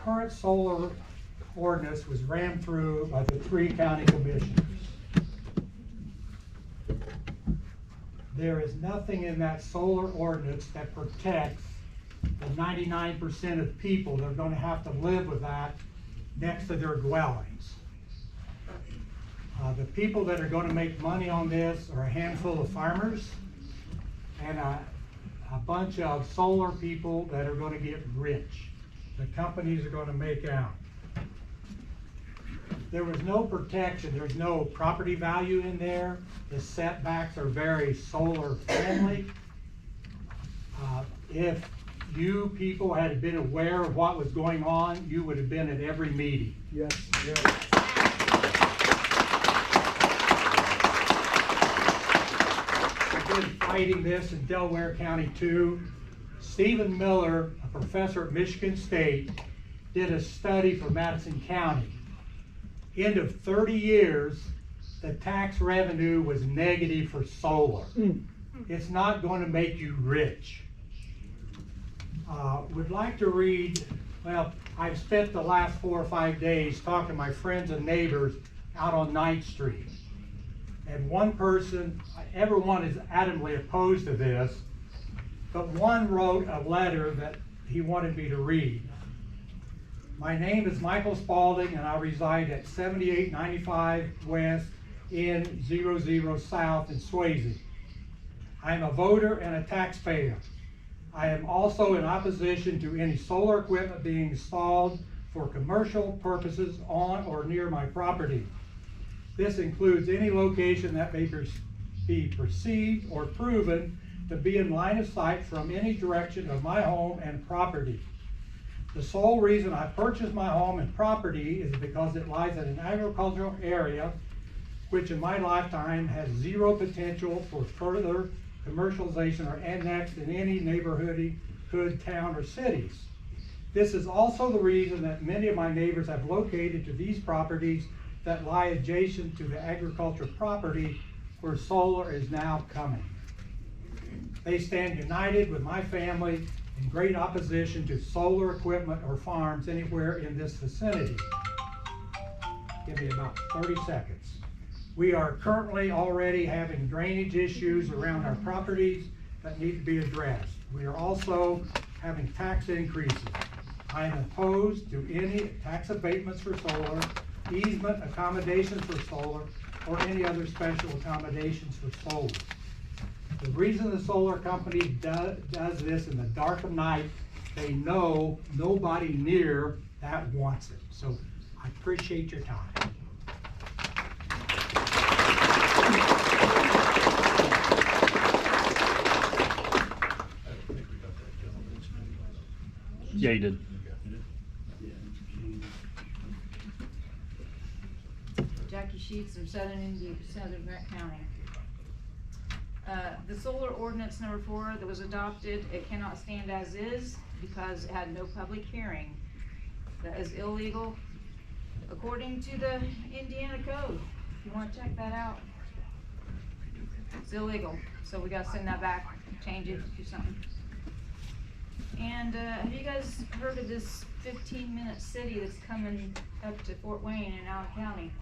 current solar ordinance was ran through by the 3 county commissioners. There is nothing in that solar ordinance that protects the 99% of people that are going to have to live with that next to their dwellings. The people that are going to make money on this are a handful of farmers and a bunch of solar people that are going to get rich. The companies are going to make out. There was no protection, there's no property value in there. The setbacks are very solar friendly. If you people had been aware of what was going on, you would have been at every meeting. Yes. I've been fighting this in Delaware County too. Stephen Miller, a professor at Michigan State, did a study for Madison County. End of 30 years, the tax revenue was negative for solar. It's not going to make you rich. Would like to read, well, I've spent the last 4 or 5 days talking to my friends and neighbors out on 9th Street. And one person, everyone is adamantly opposed to this, but one wrote a letter that he wanted me to read. My name is Michael Spalding and I reside at 7895 West in 00 South in Swayze. I am a voter and a taxpayer. I am also in opposition to any solar equipment being installed for commercial purposes on or near my property. This includes any location that may be perceived or proven to be in line of sight from any direction of my home and property. The sole reason I purchased my home and property is because it lies in an agricultural area which in my lifetime has zero potential for further commercialization or annexed in any neighborhood, town, or cities. This is also the reason that many of my neighbors have located to these properties that lie adjacent to the agricultural property where solar is now coming. They stand united with my family in great opposition to solar equipment or farms anywhere in this vicinity. Give me about 30 seconds. We are currently already having drainage issues around our properties that need to be addressed. We are also having tax increases. I am opposed to any tax abatements for solar, easement accommodations for solar, or any other special accommodations for solar. The reason the solar company does this in the dark of night, they know nobody near that wants it. So I appreciate your time. Yeah, you did. Jackie Sheets from Southern Grant County. The solar ordinance number 4 that was adopted, it cannot stand as is because it had no public hearing. That is illegal according to the Indiana code. If you want to check that out, it's illegal. So we got to send that back, change it, do something. And have you guys heard of this 15-minute city that's coming up to Fort Wayne in Allen County?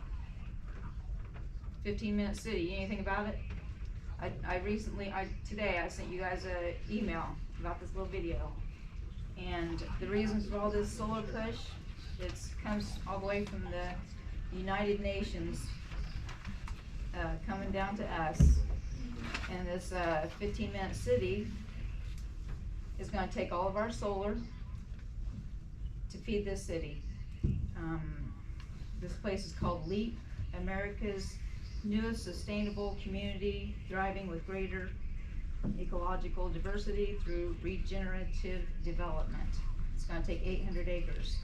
15-minute city, anything about it? Today I sent you guys an email about this little video. And the reasons for all this solar push, it comes all the way from the United Nations coming down to us. And this 15-minute city is going to take all of our solar to feed this city. This place is called LEAP, America's newest sustainable community, thriving with greater ecological diversity through regenerative development. It's going to take 800 acres.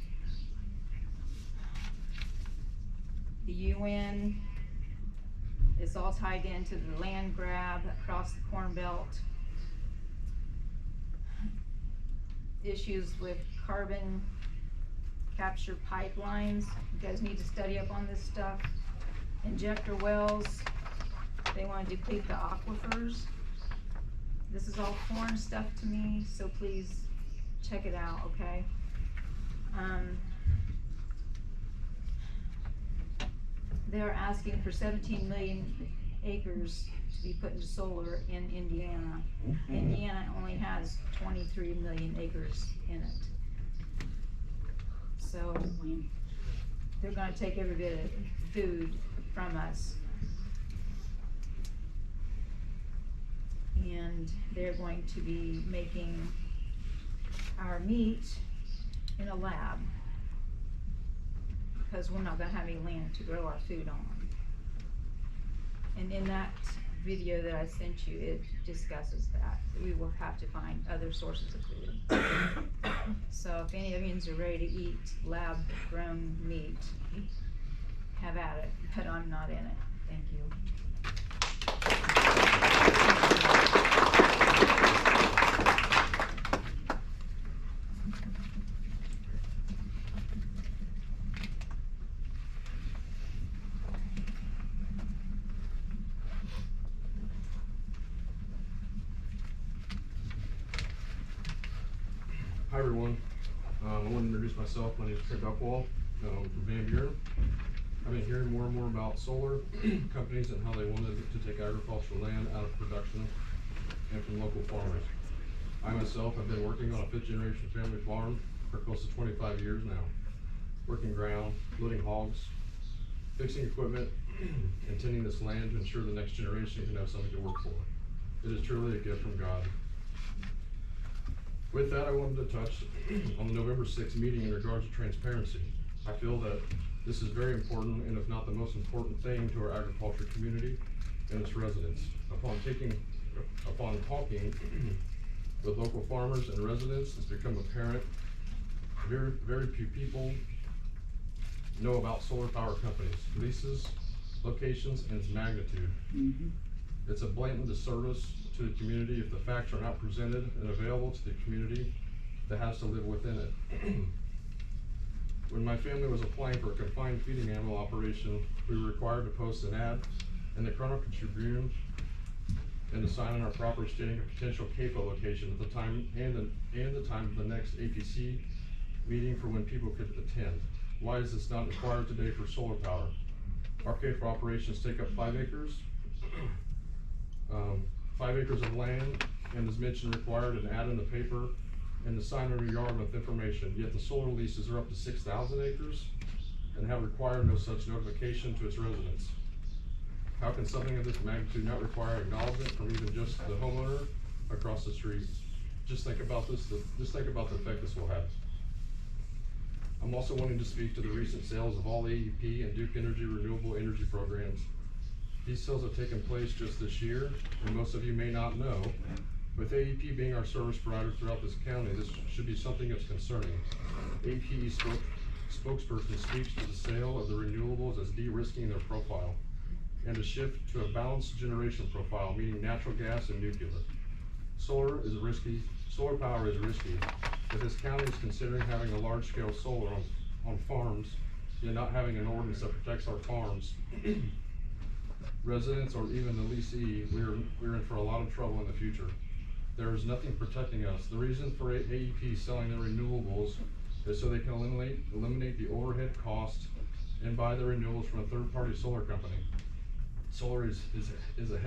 The UN, it's all tied into the land grab across the Corn Belt. Issues with carbon capture pipelines. You guys need to study up on this stuff. Injector wells, they want to deplete the aquifers. This is all foreign stuff to me, so please check it out, okay? They're asking for 17 million acres to be put into solar in Indiana. Indiana only has 23 million acres in it. So they're gonna take every bit of food from us. And they're going to be making our meat in a lab, because we're not gonna have any land to grow our food on. And in that video that I sent you, it discusses that we will have to find other sources of food. So if any of you are ready to eat lab-grown meat, have at it, but I'm not in it. Thank you. Hi everyone, I want to introduce myself. My name is Trent Buckwall, from Van Buren. I've been hearing more and more about solar companies and how they wanted to take agricultural land out of production and from local farmers. I myself have been working on a 5th generation family farm for close to 25 years now. Working ground, loading hogs, fixing equipment, and tending this land to ensure the next generation can have something to work for. It is truly a gift from God. With that, I wanted to touch on the November 6th meeting in regards to transparency. I feel that this is very important, and if not the most important thing to our agriculture community and its residents. Upon talking with local farmers and residents, it's become apparent very few people know about solar power companies, leases, locations, and its magnitude. It's a blatant disservice to the community if the facts are not presented and available to the community that has to live within it. When my family was applying for a confined feeding animal operation, we were required to post an ad in the Chronicle Tribune and to sign on our property stating a potential CAFO location at the time and the time of the next APC meeting for when people could attend. Why is this not required today for solar power? Our CAFO operations take up 5 acres. 5 acres of land, and as mentioned, required an ad in the paper and the sign on your yard with information, yet the solar leases are up to 6,000 acres and have required no such notification to its residents. How can something of this magnitude not require acknowledgement from even just the homeowner across the street? Just think about this, just think about the effect this will have. I'm also wanting to speak to the recent sales of all AEP and Duke Energy renewable energy programs. These sales have taken place just this year, and most of you may not know, with AEP being our service provider throughout this county, this should be something that's concerning. AEP spokesperson speaks to the sale of the renewables as de-risking their profile, and a shift to a balanced generation profile, meaning natural gas and nuclear. Solar power is risky. If this county is considering having a large-scale solar on farms, yet not having an ordinance that protects our farms, residents, or even the leasee, we're in for a lot of trouble in the future. There is nothing protecting us. The reason for AEP selling their renewables is so they can eliminate the overhead cost and buy the renewables from a third-party solar company. Solar is a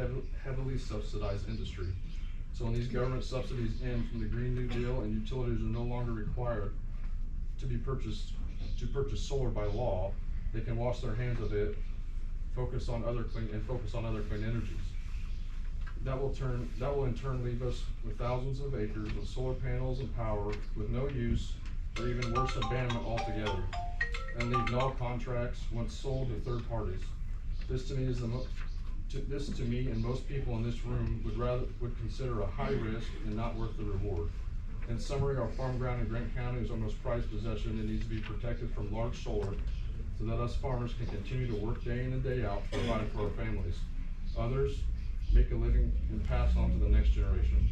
heavily subsidized industry. So when these government subsidies end from the Green New Deal and utilities are no longer required to purchase solar by law, they can wash their hands of it, focus on other clean energies. That will in turn leave us with thousands of acres of solar panels and power with no use, or even worse, abandonment altogether, and leave null contracts once sold to third parties. This to me and most people in this room would consider a high risk and not worth the reward. In summary, our farm ground in Grant County is our most prized possession and needs to be protected from large solar so that us farmers can continue to work day in and day out providing for our families. Others make a living and pass on to the next generation.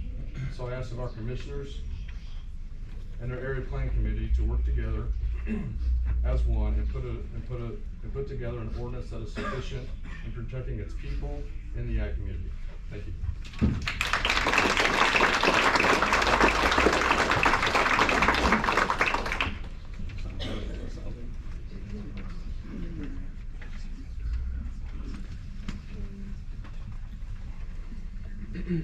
So I ask of our commissioners and our area plan committee to work together as one and put together an ordinance that is sufficient in protecting its people and the ag community. Thank you. 7:43.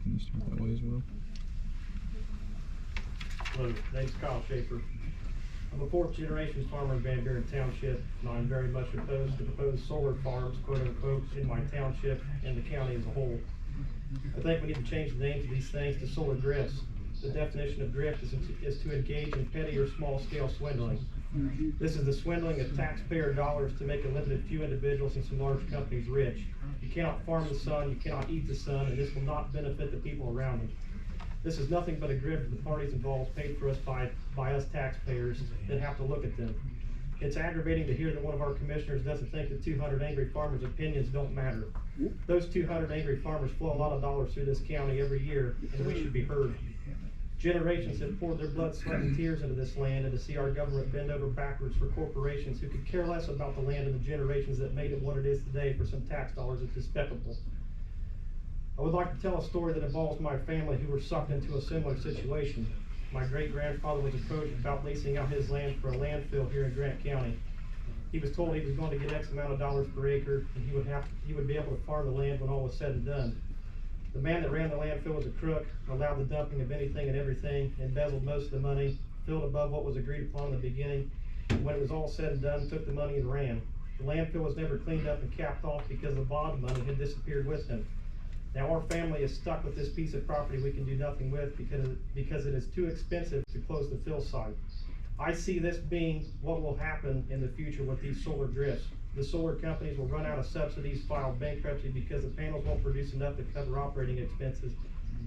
Can you start that way as well? Hello, name's Kyle Schaefer. I'm a fourth generation farmer in Van Buren Township, and I'm very much opposed to proposed solar farms, quote unquote, in my township and the county as a whole. I think we need to change the names of these things to solar drifts. The definition of drift is to engage in petty or small scale swindling. This is the swindling of taxpayer dollars to make a limited few individuals and some large companies rich. You cannot farm the sun, you cannot eat the sun, and this will not benefit the people around it. This is nothing but a grift to the parties involved, paid for us by us taxpayers that have to look at them. It's aggravating to hear that one of our commissioners doesn't think that 200 angry farmers' opinions don't matter. Those 200 angry farmers flow a lot of dollars through this county every year, and we should be heard. Generations have poured their blood, sweat, and tears into this land, and to see our government bend over backwards for corporations who could care less about the land and the generations that made it what it is today for some tax dollars is despicable. I would like to tell a story that involves my family who were sucked into a similar situation. My great-grandfather was approached about leasing out his land for a landfill here in Grant County. He was told he was going to get X amount of dollars per acre, and he would be able to farm the land when all was said and done. The man that ran the landfill was a crook, allowed the dumping of anything and everything, embezzled most of the money, filled above what was agreed upon in the beginning, and when it was all said and done, took the money and ran. The landfill was never cleaned up and capped off because the bond money had disappeared with him. Now our family is stuck with this piece of property we can do nothing with because it is too expensive to close the fill site. I see this being what will happen in the future with these solar drifts. The solar companies will run out of subsidies, file bankruptcy because the panels won't produce enough to cover operating expenses,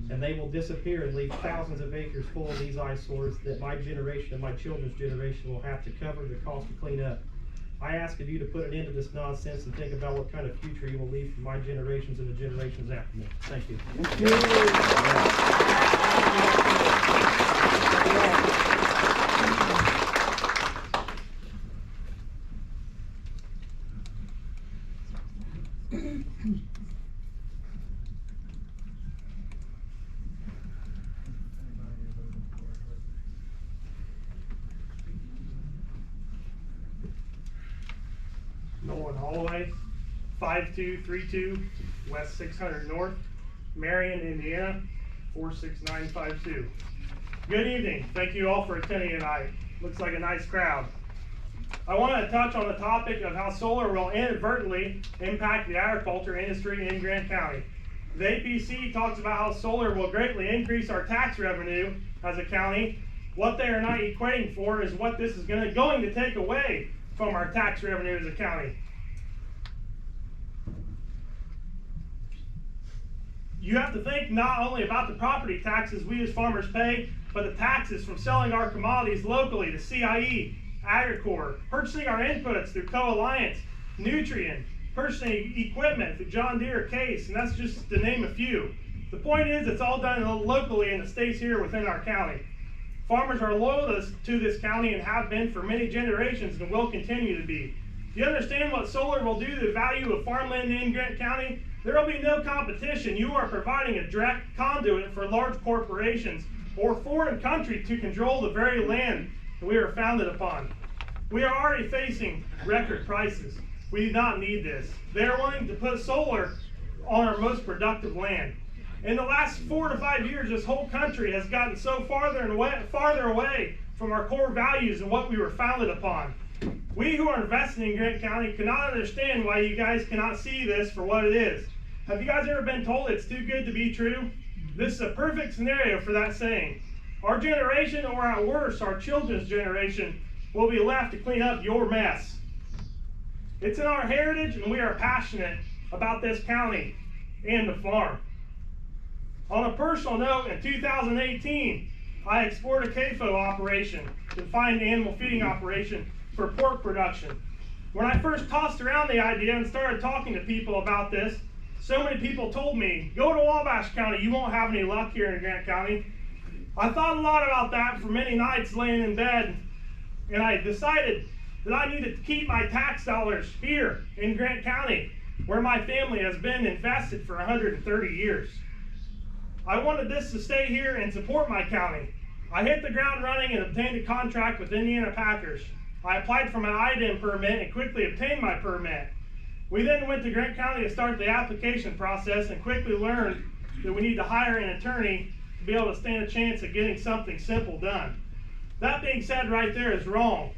and they will disappear and leave thousands of acres full of these eyesores that my generation and my children's generation will have to cover the cost to clean up. I ask of you to put an end to this nonsense and think about what kind of future you will leave for my generations and the generations after me. Thank you. Nolan Holloway, 5232 West 600 North, Marion, Indiana, 46952. Good evening. Thank you all for attending tonight. Looks like a nice crowd. I want to touch on the topic of how solar will inadvertently impact the agriculture industry in Grant County. The APC talks about how solar will greatly increase our tax revenue as a county. What they are not equating for is what this is going to take away from our tax revenue as a county. You have to think not only about the property taxes we as farmers pay, but the taxes from selling our commodities locally to CIE, Agricor, purchasing our inputs through Co-Alliance, Nutrien, purchasing equipment through John Deere, Case, and that's just to name a few. The point is, it's all done locally and it stays here within our county. Farmers are loyal to this county and have been for many generations and will continue to be. Do you understand what solar will do to the value of farmland in Grant County? There will be no competition. You are providing a direct conduit for large corporations or foreign country to control the very land that we are founded upon. We are already facing record prices. We do not need this. They are wanting to put solar on our most productive land. In the last 4 to 5 years, this whole country has gotten so farther away from our core values and what we were founded upon. We who are investing in Grant County cannot understand why you guys cannot see this for what it is. Have you guys ever been told it's too good to be true? This is a perfect scenario for that saying. Our generation, or at worst, our children's generation, will be left to clean up your mess. It's in our heritage, and we are passionate about this county and the farm. On a personal note, in 2018, I explored a CAFO operation, confined animal feeding operation, for pork production. When I first tossed around the idea and started talking to people about this, so many people told me, go to Wabash County, you won't have any luck here in Grant County. I thought a lot about that for many nights laying in bed, and I decided that I needed to keep my tax dollars here in Grant County, where my family has been invested for 130 years. I wanted this to stay here and support my county. I hit the ground running and obtained a contract with Indiana Packers. I applied for my IDEM permit and quickly obtained my permit. We then went to Grant County to start the application process and quickly learned that we need to hire an attorney to be able to stand a chance of getting something simple done. That being said, right there is wrong.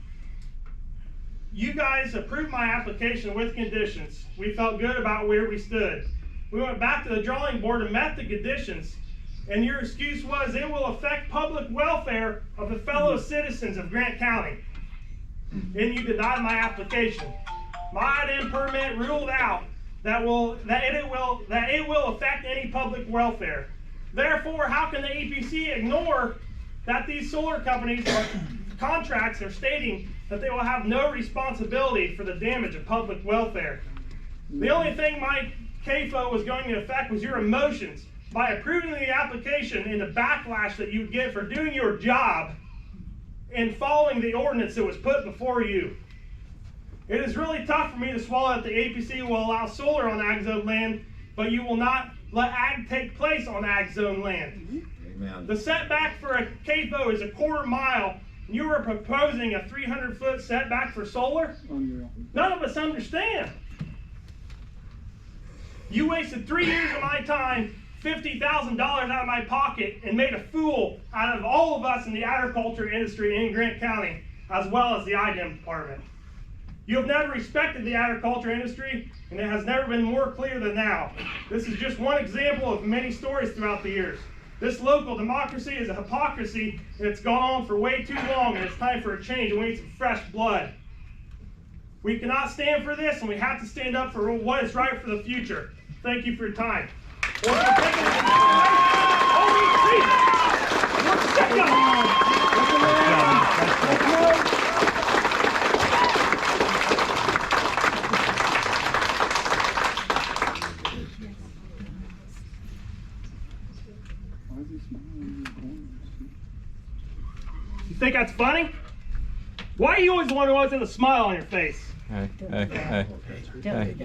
You guys approved my application with conditions. We felt good about where we stood. We went back to the drawing board and met the conditions, and your excuse was it will affect public welfare of the fellow citizens of Grant County. And you denied my application. My item permit ruled out that it will affect any public welfare. Therefore, how can the EPC ignore that these solar companies or contracts are stating that they will have no responsibility for the damage of public welfare? The only thing my CAFO was going to affect was your emotions. By approving the application and the backlash that you get for doing your job and following the ordinance that was put before you. It is really tough for me to swallow that the APC will allow solar on ag zone land, but you will not let ag take place on ag zone land. Amen. The setback for a CAFO is a quarter mile. You are proposing a 300-foot setback for solar? None of us understand. You wasted 3 years of my time, $50,000 out of my pocket, and made a fool out of all of us in the agriculture industry in Grant County, as well as the IDEM department. You have never respected the agriculture industry, and it has never been more clear than now. This is just one example of many stories throughout the years. This local democracy is a hypocrisy, and it's gone on for way too long, and it's time for a change, and we need some fresh blood. We cannot stand for this, and we have to stand up for what is right for the future. Thank you for your time. You think that's funny? Why are you always the one who always has a smile on your face? Hey, hey, hey. Hey.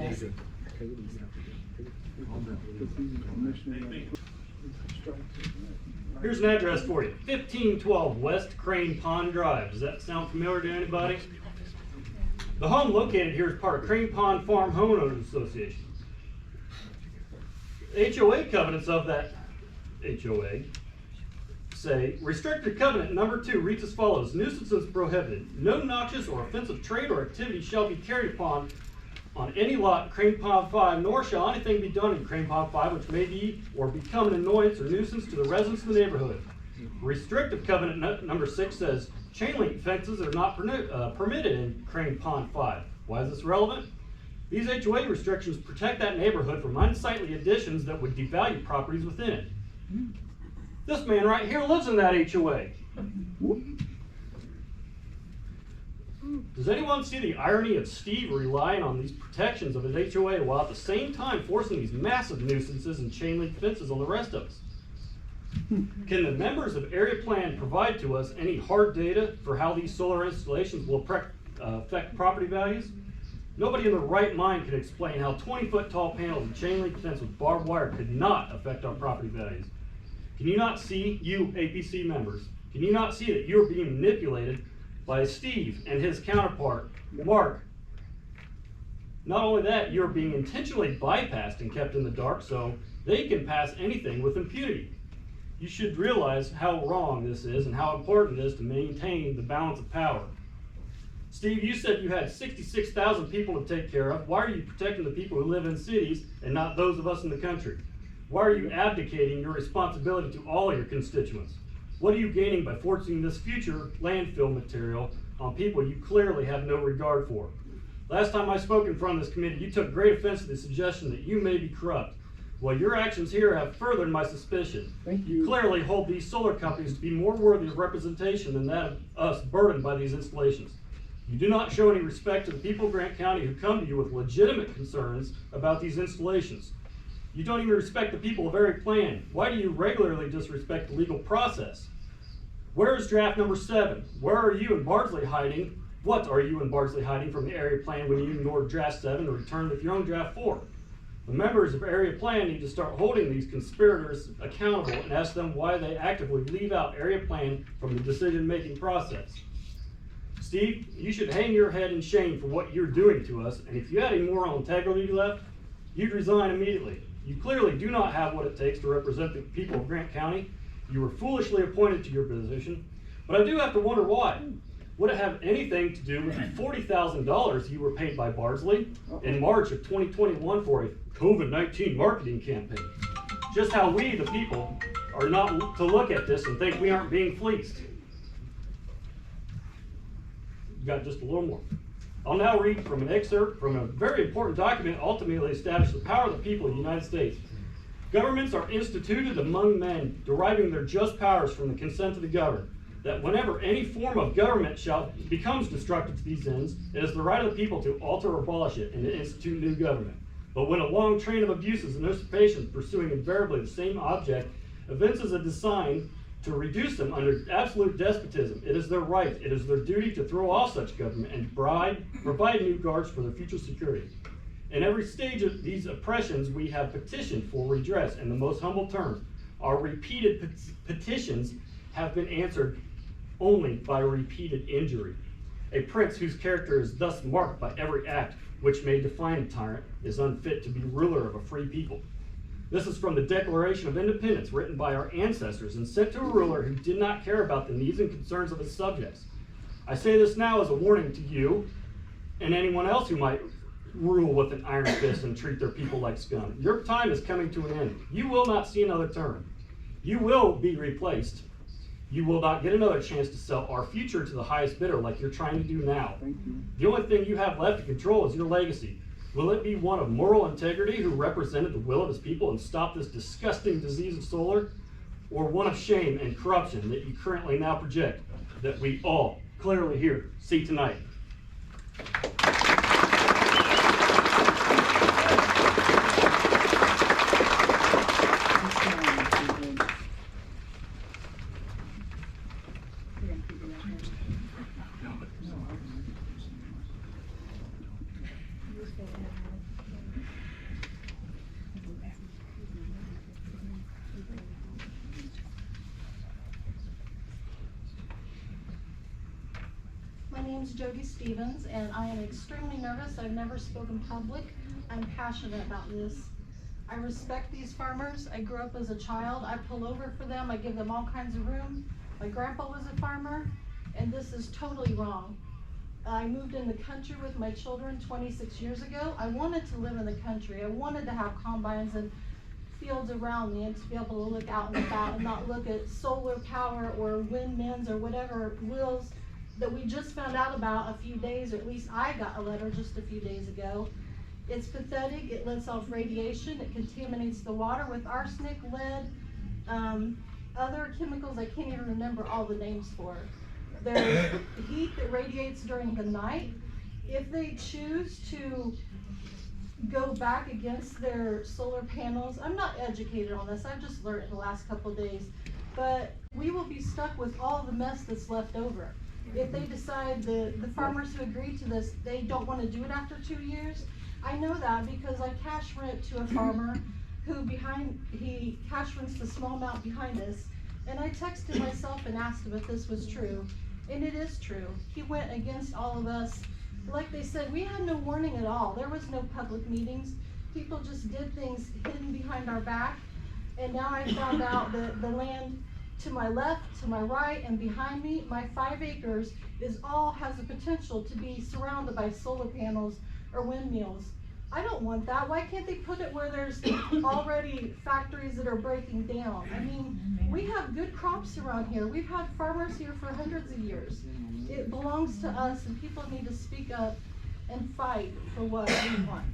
Here's an address for you, 1512 West Crane Pond Drive. Does that sound familiar to anybody? The home located here is part of Crane Pond Farm Homeowners Association. HOA covenants of that HOA say, restricted covenant number 2 reads as follows: nuisance is prohibited. No noxious or offensive trade or activity shall be carried upon on any lot in Crane Pond 5, nor shall anything be done in Crane Pond 5 which may be or become an annoyance or nuisance to the residents of the neighborhood. Restrictive covenant number 6 says, chain link fences are not permitted in Crane Pond 5. Why is this relevant? These HOA restrictions protect that neighborhood from unsightly additions that would devalue properties within it. This man right here lives in that HOA. Does anyone see the irony of Steve relying on these protections of his HOA while at the same time forcing these massive nuisances and chain link fences on the rest of us? Can the members of Area Plan provide to us any hard data for how these solar installations will affect property values? Nobody in their right mind can explain how 20-foot tall panels and chain link fence with barbed wire could not affect our property values. Can you not see, you APC members, can you not see that you're being manipulated by Steve and his counterpart, Mark? Not only that, you're being intentionally bypassed and kept in the dark so they can pass anything with impunity. You should realize how wrong this is and how important it is to maintain the balance of power. Steve, you said you had 66,000 people to take care of. Why are you protecting the people who live in cities and not those of us in the country? Why are you abdicating your responsibility to all your constituents? What are you gaining by forcing this future landfill material on people you clearly have no regard for? Last time I spoke in front of this committee, you took great offense to the suggestion that you may be corrupt. Well, your actions here have furthered my suspicion. You clearly hold these solar companies to be more worthy of representation than that of us burdened by these installations. You do not show any respect to the people of Grant County who come to you with legitimate concerns about these installations. You don't even respect the people of Area Plan. Why do you regularly disrespect the legal process? Where is draft number 7? Where are you and Bardsley hiding? What are you and Bardsley hiding from the Area Plan when you ignored draft 7 and returned with your own draft 4? The members of Area Plan need to start holding these conspirators accountable and ask them why they actively leave out Area Plan from the decision-making process. Steve, you should hang your head in shame for what you're doing to us, and if you had any moral integrity left, you'd resign immediately. You clearly do not have what it takes to represent the people of Grant County. You were foolishly appointed to your position, but I do have to wonder why. Would it have anything to do with the $40,000 you were paid by Bardsley in March of 2021 for a COVID-19 marketing campaign? Just how we, the people, are not to look at this and think we aren't being fleeced. We've got just a little more. I'll now read from an excerpt from a very important document ultimately established the power of the people of the United States. Governments are instituted among men, deriving their just powers from the consent of the governed. That whenever any form of government becomes destructive to these ends, it is the right of the people to alter or abolish it and to institute new government. But when a long train of abuses and usurpations pursuing invariably the same object evinces a design to reduce them under absolute despotism, it is their right, it is their duty to throw off such government and provide new guards for their future security. In every stage of these oppressions, we have petitioned for redress in the most humble terms. Our repeated petitions have been answered only by repeated injury. A prince whose character is thus marked by every act which may define a tyrant is unfit to be ruler of a free people. This is from the Declaration of Independence written by our ancestors and sent to a ruler who did not care about the needs and concerns of his subjects. I say this now as a warning to you and anyone else who might rule with an iron fist and treat their people like scum. Your time is coming to an end. You will not see another term. You will be replaced. You will not get another chance to sell our future to the highest bidder like you're trying to do now. The only thing you have left to control is your legacy. Will it be one of moral integrity who represented the will of his people and stopped this disgusting disease of solar? Or one of shame and corruption that you currently now project that we all clearly here see tonight? My name's Jody Stevens, and I am extremely nervous. I've never spoken public. I'm passionate about this. I respect these farmers. I grew up as a child. I pull over for them. I give them all kinds of room. My grandpa was a farmer, and this is totally wrong. I moved in the country with my children 26 years ago. I wanted to live in the country. I wanted to have combines and fields around me and to be able to look out and about and not look at solar power or windmills or whatever wheels that we just found out about a few days, or at least I got a letter just a few days ago. It's pathetic. It lets off radiation. It contaminates the water with arsenic, lead, other chemicals I can't even remember all the names for. There's heat that radiates during the night. If they choose to go back against their solar panels, I'm not educated on this, I've just learned in the last couple of days, but we will be stuck with all the mess that's left over. If they decide, the farmers who agreed to this, they don't want to do it after 2 years, I know that because I cash rent to a farmer who he cash rents the small amount behind us, and I texted myself and asked him if this was true, and it is true. He went against all of us. Like they said, we had no warning at all. There was no public meetings. People just did things hidden behind our back, and now I found out that the land to my left, to my right, and behind me, my 5 acres has the potential to be surrounded by solar panels or windmills. I don't want that. Why can't they put it where there's already factories that are breaking down? I mean, we have good crops around here. We've had farmers here for hundreds of years. It belongs to us, and people need to speak up and fight for what we want.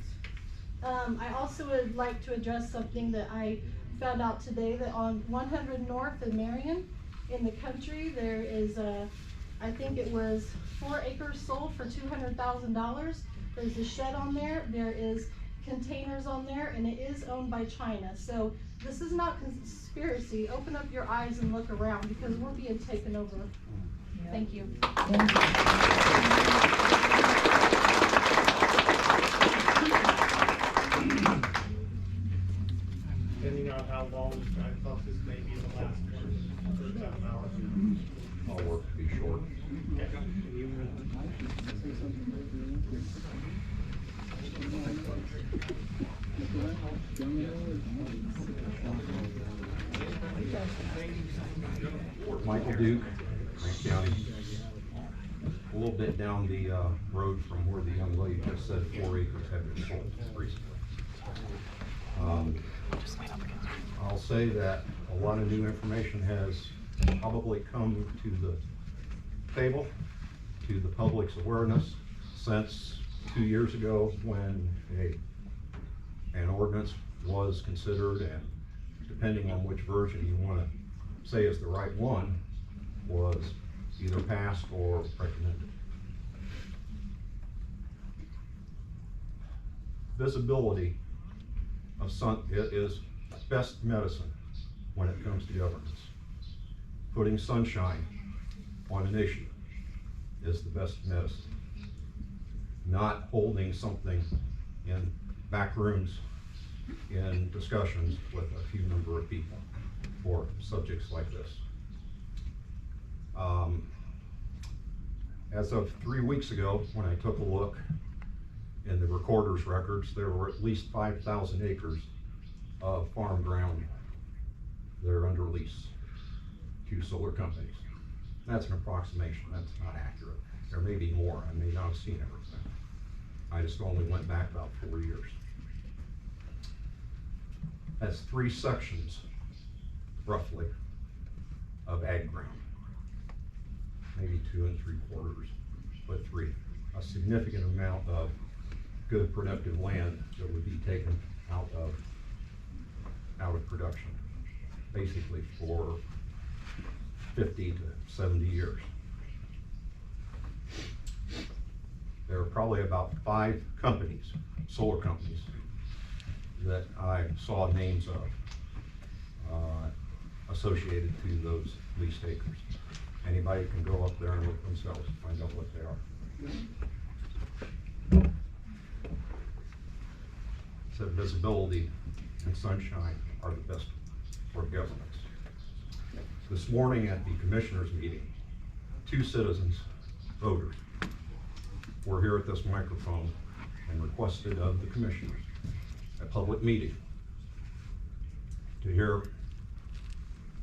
I also would like to address something that I found out today, that on 100 North in Marion, in the country, there is I think it was 4 acres sold for $200,000. There's a shed on there, there is containers on there, and it is owned by China. So this is not conspiracy. Open up your eyes and look around, because we're being taken over. Yeah. Thank you. Depending on how long, I thought this may be the last one, for about an hour. I'll work to be short. Okay. Michael Duke, Grant County. A little bit down the road from where the young lady just said 4 acres have been sold recently. I'll say that a lot of new information has probably come to the table, to the public's awareness since 2 years ago when an ordinance was considered, and depending on which version you want to say is the right one, was either passed or recommended. Visibility of is best medicine when it comes to governance. Putting sunshine on an issue is the best medicine. Not holding something in back rooms in discussions with a few number of people for subjects like this. As of 3 weeks ago, when I took a look in the recorder's records, there were at least 5,000 acres of farm ground that are under lease to solar companies. That's an approximation, that's not accurate. There may be more, I may not have seen everything. I just only went back about 4 years. That's 3 sections, roughly, of ag ground. Maybe 2 3/4, but 3. A significant amount of good productive land that would be taken out of production, basically for 50 to 70 years. There are probably about 5 companies, solar companies, that I saw names of associated to those leased acres. Anybody can go up there and look themselves, find out what they are. So visibility and sunshine are the best for governments. This morning at the commissioners meeting, 2 citizens, voters, were here at this microphone and requested of the commissioners a public meeting to hear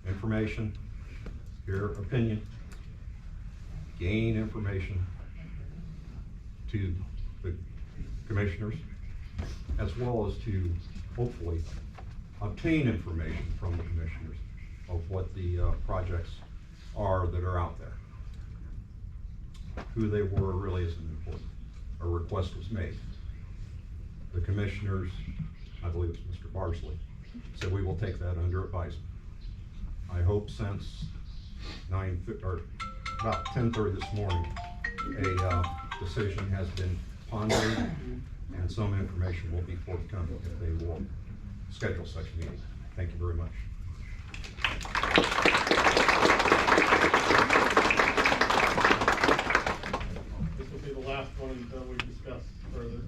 information, hear opinion, gain information to the commissioners, as well as to hopefully obtain information from the commissioners of what the projects are that are out there. Who they were really isn't important. A request was made. The commissioners, I believe it's Mr. Barsley, said we will take that under advisement. I hope since about 10:30 this morning, a decision has been pondered and some information will be forthcoming if they will schedule such a meeting. Thank you very much. This will be the last one until we discuss further.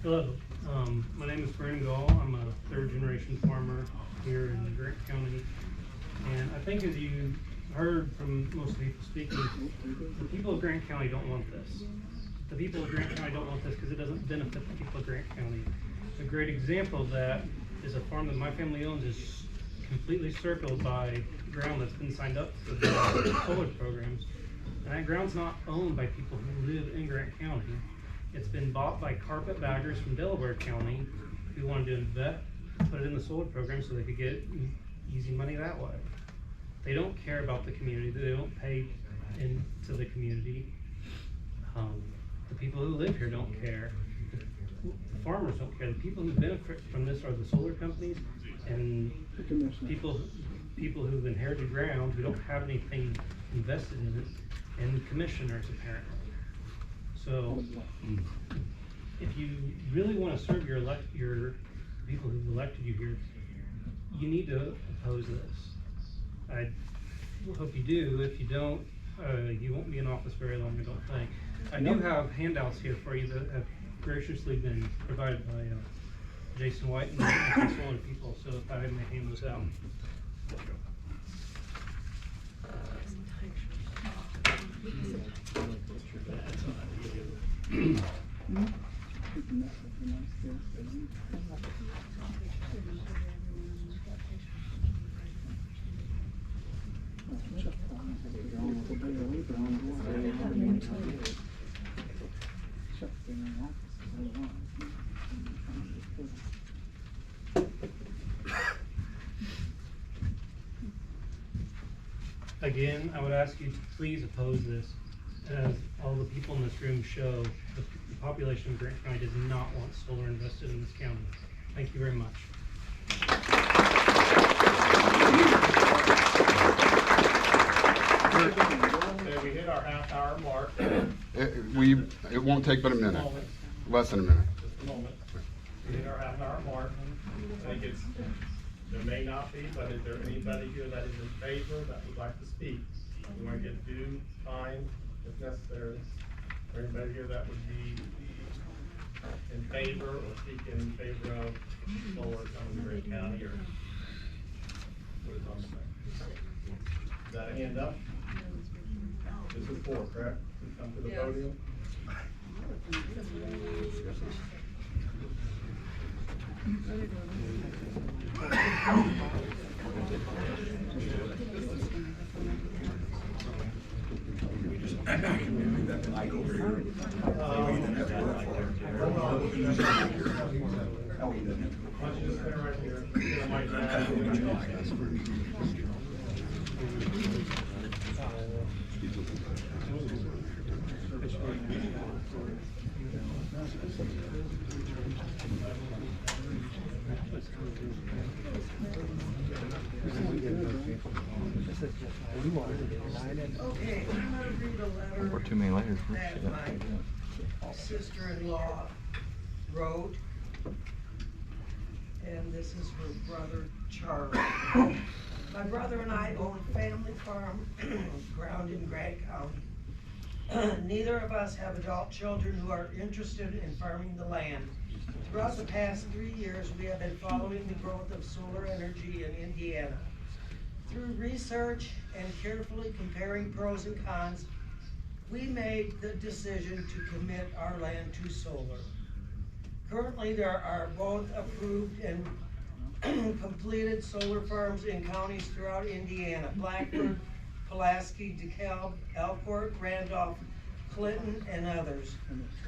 Hello, my name is Brandon Gall. I'm a 3rd generation farmer here in Grant County. And I think as you heard from most people speaking, the people of Grant County don't want this. The people of Grant County don't want this because it doesn't benefit the people of Grant County. A great example of that is a farm that my family owns is completely circled by ground that's been signed up for the solar programs. And that ground's not owned by people who live in Grant County. It's been bought by carpetbaggers from Delaware County who wanted to invest, put it in the solar program so they could get easy money that way. They don't care about the community. They don't pay into the community. The people who live here don't care. The farmers don't care. The people who benefit from this are the solar companies and people who've inherited ground who don't have anything invested in it, and the commissioners apparently. So, if you really want to serve your people who've elected you here, you need to oppose this. I hope you do. If you don't, you won't be in office very long, I don't think. I do have handouts here for you that have graciously been provided by Jason White and the solar people, so if I may hand those out. Again, I would ask you to please oppose this, as all the people in this room show, the population of Grant County does not want solar invested in this county. Thank you very much. Okay, we hit our half-hour mark. It won't take but a minute, less than a minute. Just a moment. We hit our half-hour mark. I think there may not be, but is there anybody here that is in favor that would like to speak? We want to get due time if necessary. Is there anybody here that would be in favor or speak in favor of solar coming to Grant County or what is on the side? Is that a hand up? This is four, correct? Please come to the podium. Why don't you just stay right here? Get a mic down. Okay, I'm gonna read a letter. Or too many layers. That my sister-in-law wrote, and this is her brother Charlie. My brother and I own a family farm ground in Grant County. Neither of us have adult children who are interested in farming the land. Throughout the past 3 years, we have been following the growth of solar energy in Indiana. Through research and carefully comparing pros and cons, we made the decision to commit our land to solar. Currently, there are both approved and completed solar farms in counties throughout Indiana: Blackbird, Pulaski, DeKalb, Elkhart, Randolph, Clinton, and others.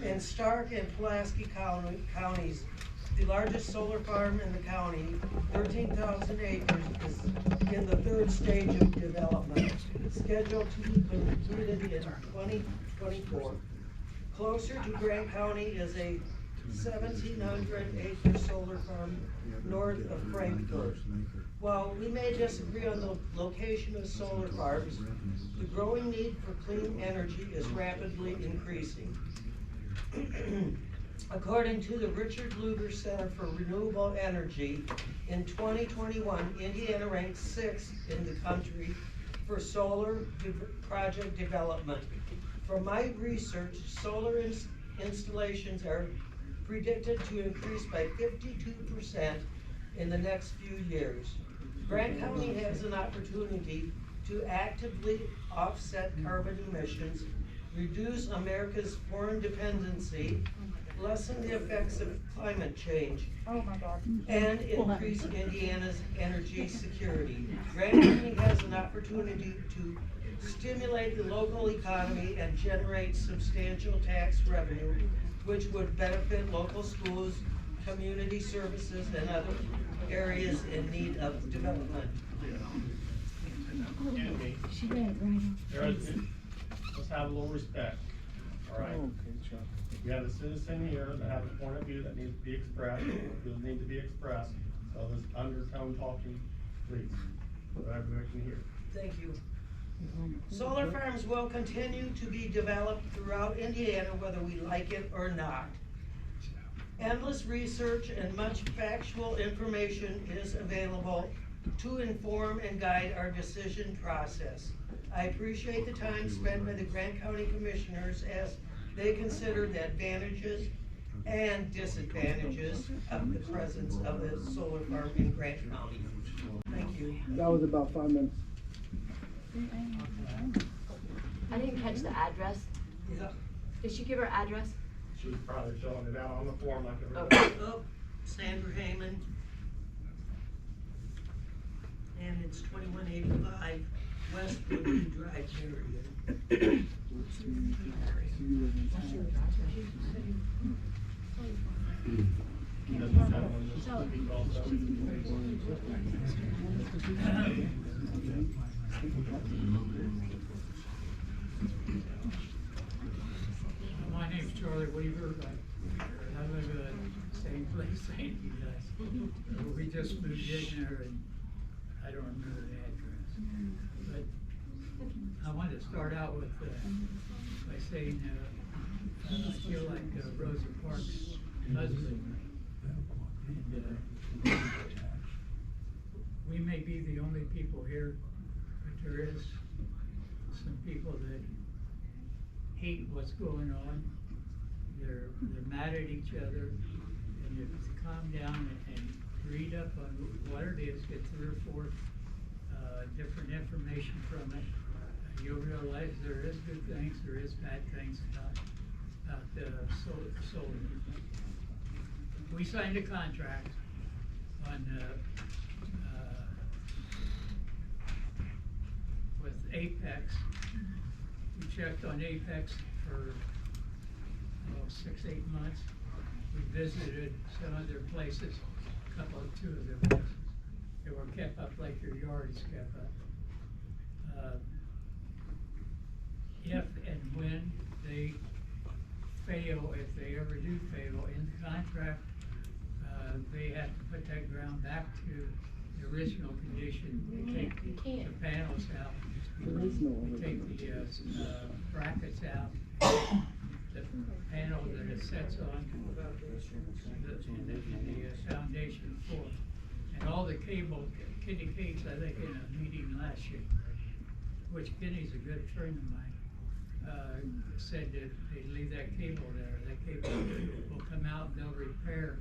In Stark and Pulaski counties, the largest solar farm in the county, 13,000 acres, is in the third stage of development, scheduled to be completed in 2024. Closer to Grant County is a 1,700-acre solar farm north of Frankfort. While we may disagree on the location of solar farms, the growing need for clean energy is rapidly increasing. According to the Richard Lugar Center for Renewable Energy, in 2021, Indiana ranked 6th in the country for solar project development. From my research, solar installations are predicted to increase by 52% in the next few years. Grant County has an opportunity to actively offset carbon emissions, reduce America's foreign dependency, lessen the effects of climate change, and increase Indiana's energy security. Grant County has an opportunity to stimulate the local economy and generate substantial tax revenue, which would benefit local schools, community services, and other areas in need of development. Let's have a little respect, all right? We have a citizen here that has a point of view that needs to be expressed, so this undertone talking, please, so everybody can hear. Thank you. Solar farms will continue to be developed throughout Indiana, whether we like it or not. Endless research and much factual information is available to inform and guide our decision process. I appreciate the time spent by the Grant County Commissioners as they consider the advantages and disadvantages of the presence of the solar farm in Grant County. Thank you. That was about 5 minutes. I didn't catch the address. Yeah. Did she give her address? She's probably filling it out on the form like a. Okay. Oh, Sandra Heyman. And it's 2185 West Woodley Drive, Marion. My name's Charlie Weaver. I live in the same place St. you guys. We just moved in there and I don't remember the address. But I wanted to start out with, by saying, I feel like Rosa Parks' husband. And, we may be the only people here, but there is some people that hate what's going on. They're mad at each other, and if you calm down and read up on what it is, get 3 or 4 different information from it, you'll realize there is good things, there is bad things about solar. We signed a contract on with Apex. We checked on Apex for 6-8 months. We visited some of their places, 2 of their places. They were kept up like your yard is kept up. If and when they fail, if they ever do fail in the contract, they have to put that ground back to the original condition. We take the panels out. We take the brackets out. The panel that it sets on, the foundation for. And all the cable, Kenny Cates, I think in a meeting last year, which Kenny's a good friend of mine, said that they leave that cable there. That cable will come out and they'll repair.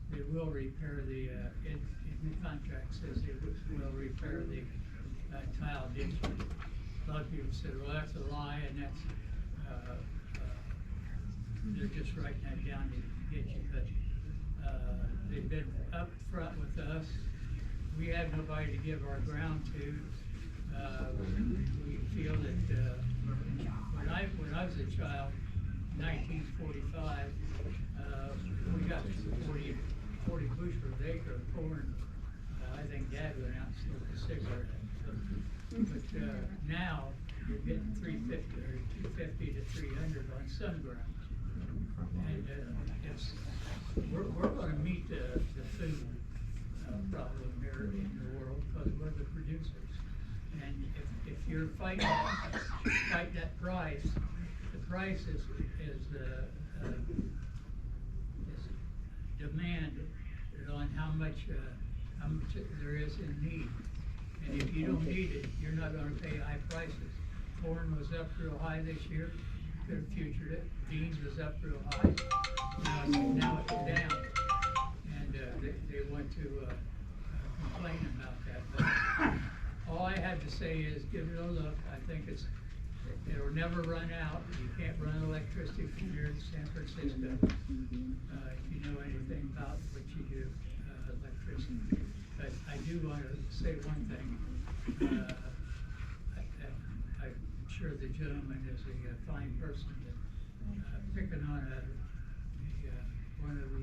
They will repair the, in the contract says they will repair the tile ditch. A lot of people said, well, that's a lie, and that's, they're just writing that down to get you, but they've been up front with us. We have nobody to give our ground to. We feel that when I was a child, 1945, we got 40 bushel an acre of corn. I think Dad went out and smoked a cigarette. But now you're getting 350 or 250 to 300 on some ground. And we're going to meet the food problem here in the world because we're the producers. And if you're fighting that price, the price is demand on how much there is in need. And if you don't need it, you're not going to pay high prices. Corn was up real high this year. Could have futured it. Beans was up real high. Now it's down. And they want to complain about that. But all I have to say is give it a look. I think it'll never run out. You can't run electricity from here to San Francisco. If you know anything about what you do, electricity. But I do want to say one thing. I'm sure the gentleman is a fine person, but picking on one of the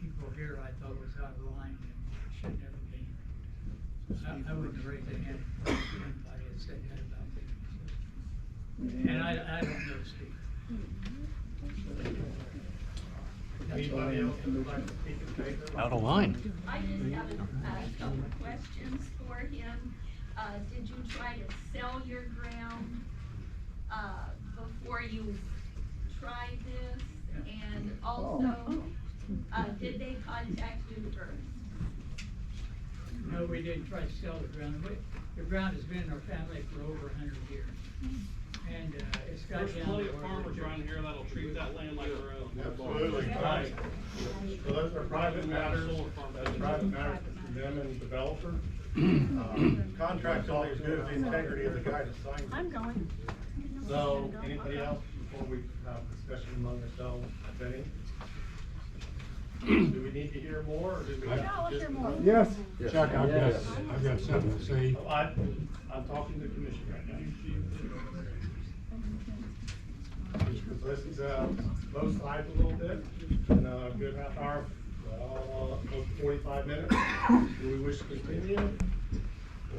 people here I thought was out of line and should never be. I wouldn't raise a hand if anybody had said that about me. And I don't know Steve. Anybody else would like to speak in favor? Out of line. I just have a couple of questions for him. Did you try to sell your ground before you tried this? And also, did they contact you first? No, we didn't try to sell the ground. The ground has been in our family for over 100 years. and, it's got There's down. plenty of to where farmers they're- around here that'll treat that land like their own. Absolutely, right. So those are private matters, those private matters between them and the developer. Contract's only as good as the integrity of the guy that signed it. I'm going. So, anybody else before we have discussion among ourselves, if any? Do we need to hear more, or do we have to let's just? hear more. Yes, Yes. Chuck, I've got something to say. Oh, I'm talking to the commission right now. Just listen to both sides a little bit, in a good half hour, well, close to 45 minutes. Do we wish to continue?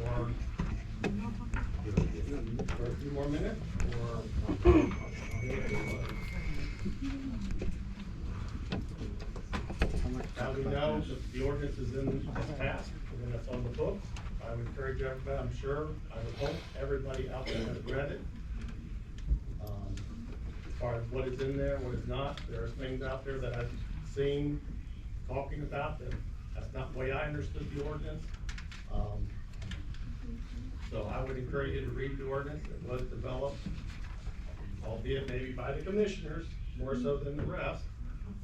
Or for a few more minutes, or? Now we know that the ordinance is passed, and that's on the books. I would encourage everybody, I'm sure, I would hope everybody out there has read it. As far as what is in there, what is not, there are things out there that I've seen talking about that that's not the way I understood the ordinance. So I would encourage you to read the ordinance. It was developed, albeit maybe by the commissioners, more so than the rest.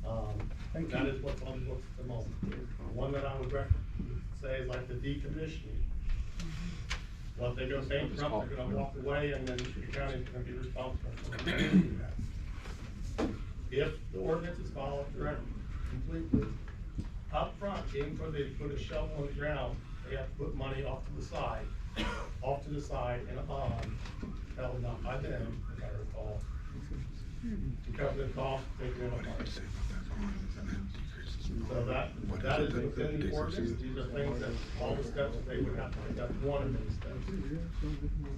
That is what's on the books at the moment. One that I would say is like the decommissioning. Well, if they go bankrupt, they're gonna walk away, and then the county's gonna be responsible for that. If the ordinance is followed correctly, completely, up front, even before they put a shovel on the ground, they have to put money off to the side in a bond, held not by them, as I recall, to cover the cost, taking it apart. So that is within the ordinance. These are things that, all the steps that they would have to take. That's one of those steps.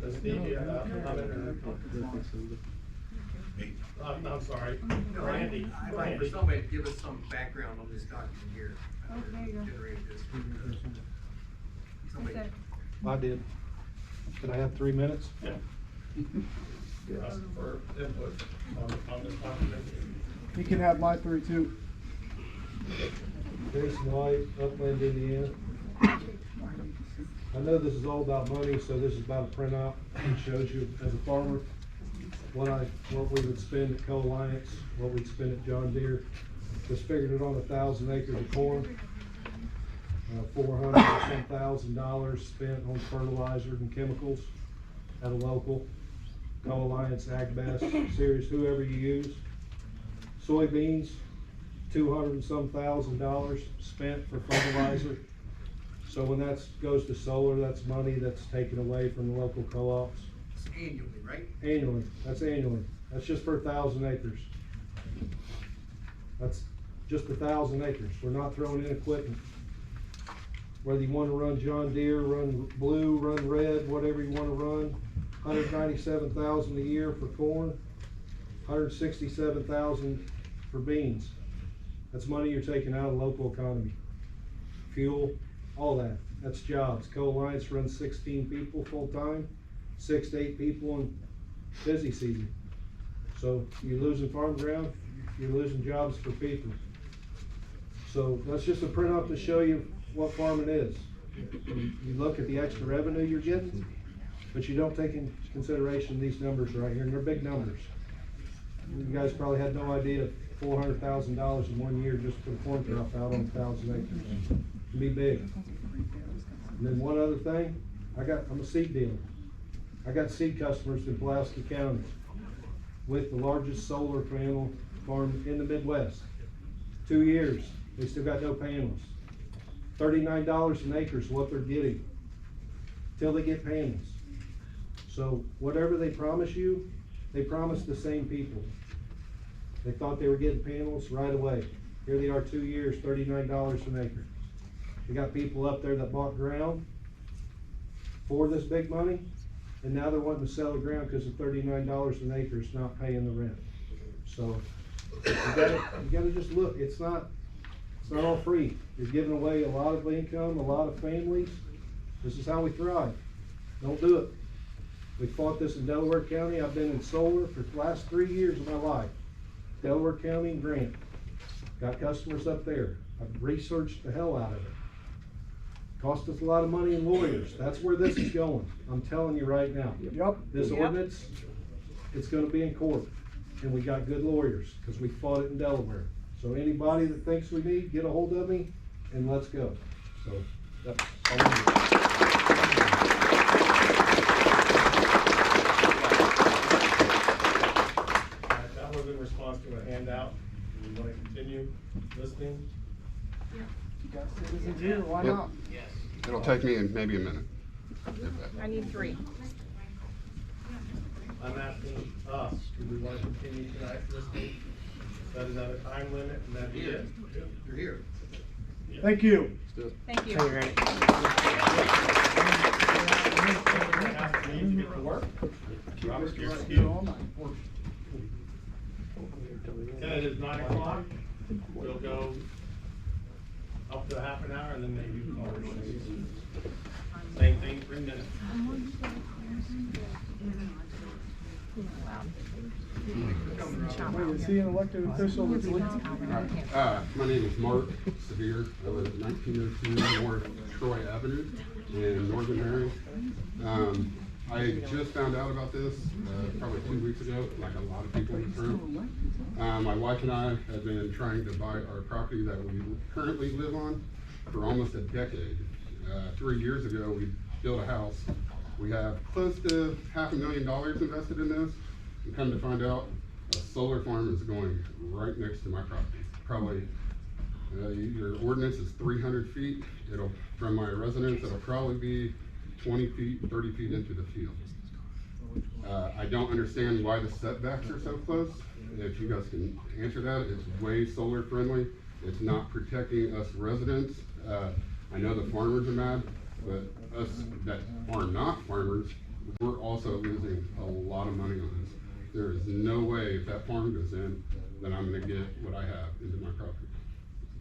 So Steve, you have a comment or? I'm sorry, Randy. I'd like for somebody to give us some background on this document here. Okay, go. Generate this. Somebody. I did. Can I have 3 minutes? Yeah. Ask for input on this document. You can have my 3 too. Jason White, Upland, Indiana. I know this is all about money, so this is about a printout. It shows you as a farmer what we would spend at Co-Alliance, what we'd spend at John Deere. Just figured it on 1,000 acres of corn. $400,000 spent on fertilizer and chemicals at a local Co-Alliance, AgBest, Ceres, whoever you use. Soybeans, $200 and some thousand spent for fertilizer. So when that goes to solar, that's money that's taken away from the local co-ops. It's annually, right? Annually, that's annually. That's just for 1,000 acres. That's just 1,000 acres. We're not throwing in equipment. Whether you wanna run John Deere, run blue, run red, whatever you wanna run, $197,000 a year for corn, $167,000 for beans. That's money you're taking out of the local economy. Fuel, all that. That's jobs. Co-Alliance runs 16 people full-time, 6 to 8 people in busy season. So you're losing farm ground, you're losing jobs for people. So that's just a printout to show you what farming is. You look at the extra revenue you're getting, but you don't take into consideration these numbers right here, and they're big numbers. You guys probably had no idea $400,000 in 1 year just for the corn crop out on 1,000 acres. It can be big. And then one other thing, I'm a seed dealer. I got seed customers in Pulaski County with the largest solar panel farm in the Midwest. 2 years, they still got no panels. $39 an acre is what they're getting till they get panels. So whatever they promise you, they promise the same people. They thought they were getting panels right away. Here they are 2 years, $39 an acre. We got people up there that bought ground for this big money, and now they're wanting to sell the ground because of $39 an acre is not paying the rent. So you gotta just look. It's not all free. You're giving away a lot of income, a lot of families. This is how we thrive. Don't do it. We fought this in Delaware County. I've been in solar for the last 3 years of my life. Delaware County and Grant. Got customers up there. I've researched the hell out of it. Cost us a lot of money in lawyers. That's where this is going. I'm telling you right now. Yep. This ordinance, it's gonna be in court. And we got good lawyers, cause we fought it in Delaware. So anybody that thinks we need, get a hold of me and let's go. So that's all I That was in response to a handout. Do you want to continue listening? Citizens here, why Yep. not? It'll take me maybe a minute. I need 3. I'm asking us, do we want to continue tonight listening? Set another time limit and that'd be it? You're here. Thank you. Thank you. Need to get to work. Robert, you're excused. Okay, it is 9 o'clock. We'll go up to half an hour and then maybe call it. Same thing, 3 minutes. Is he an elected official? My name is Mark Severe. I live at 1902 North Troy Avenue in Northern Marion. I just found out about this probably 2 weeks ago, like a lot of people in this room. My wife and I have been trying to buy our property that we currently live on for almost a decade. 3 years ago, we built a house. We have close to $500,000 invested in this. And come to find out, a solar farm is going right next to my property. Probably, your ordinance is 300 feet. From my residence, it'll probably be 20 feet, 30 feet into the field. I don't understand why the setbacks are so close. If you guys can answer that, it's way solar friendly. It's not protecting us residents. I know the farmers are mad, but us that are not farmers, we're also losing a lot of money on this. There is no way if that farm goes in, that I'm gonna get what I have into my property.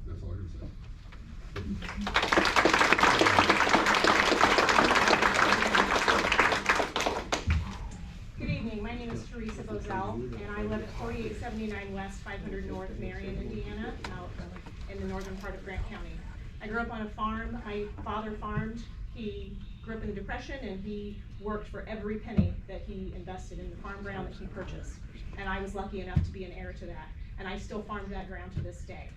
That's all I can say. Good evening, my name is Teresa Bozell, and I live at 4879 West, 500 North, Marion, Indiana, out in the northern part of Grant County. I grew up on a farm. My father farmed. He grew up in the Depression, and he worked for every penny that he invested in the farm ground that he purchased. And I was lucky enough to be an heir to that, and I still farm that ground to this day.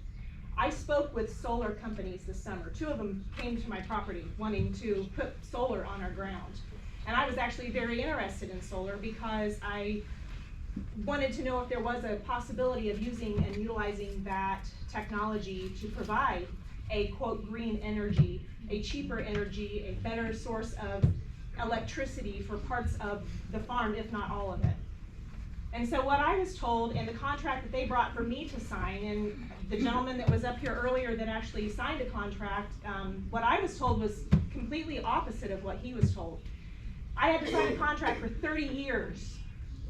I spoke with solar companies this summer. 2 of them came to my property wanting to put solar on our ground. And I was actually very interested in solar because I wanted to know if there was a possibility of using and utilizing that technology to provide a quote green energy, a cheaper energy, a better source of electricity for parts of the farm, if not all of it. And so what I was told, and the contract that they brought for me to sign, and the gentleman that was up here earlier that actually signed a contract, what I was told was completely opposite of what he was told. I had to sign a contract for 30 years.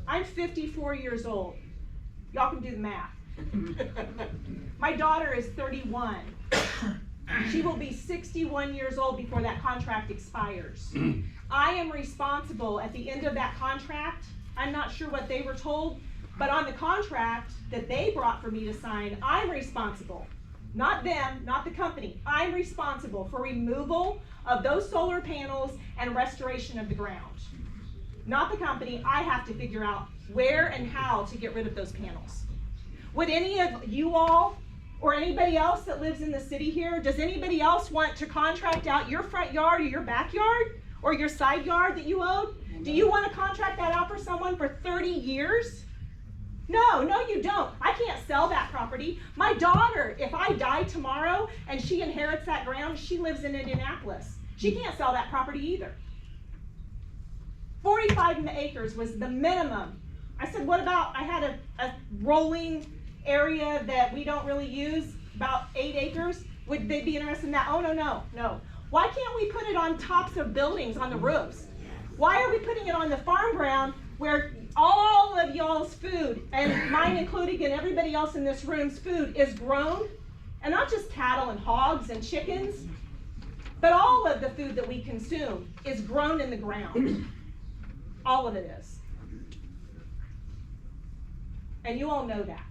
I'm 54 years old. Y'all can do the math. My daughter is 31. She will be 61 years old before that contract expires. I am responsible at the end of that contract. I'm not sure what they were told, but on the contract that they brought for me to sign, I'm responsible. Not them, not the company. I'm responsible for removal of those solar panels and restoration of the ground. Not the company. I have to figure out where and how to get rid of those panels. Would any of you all or anybody else that lives in the city here, does anybody else want to contract out your front yard or your backyard or your side yard that you own? Do you want to contract that out for someone for 30 years? No, you don't. I can't sell that property. My daughter, if I die tomorrow and she inherits that ground, she lives in Indianapolis. She can't sell that property either. 45 acres was the minimum. I said, what about, I had a rolling area that we don't really use, about 8 acres. Would they be interested in that? Oh, no. Why can't we put it on tops of buildings, on the roofs? Why are we putting it on the farm ground where all of y'all's food, and mine included, and everybody else in this room's food, is grown? And not just cattle and hogs and chickens, but all of the food that we consume is grown in the ground. All of it is. And you all know that.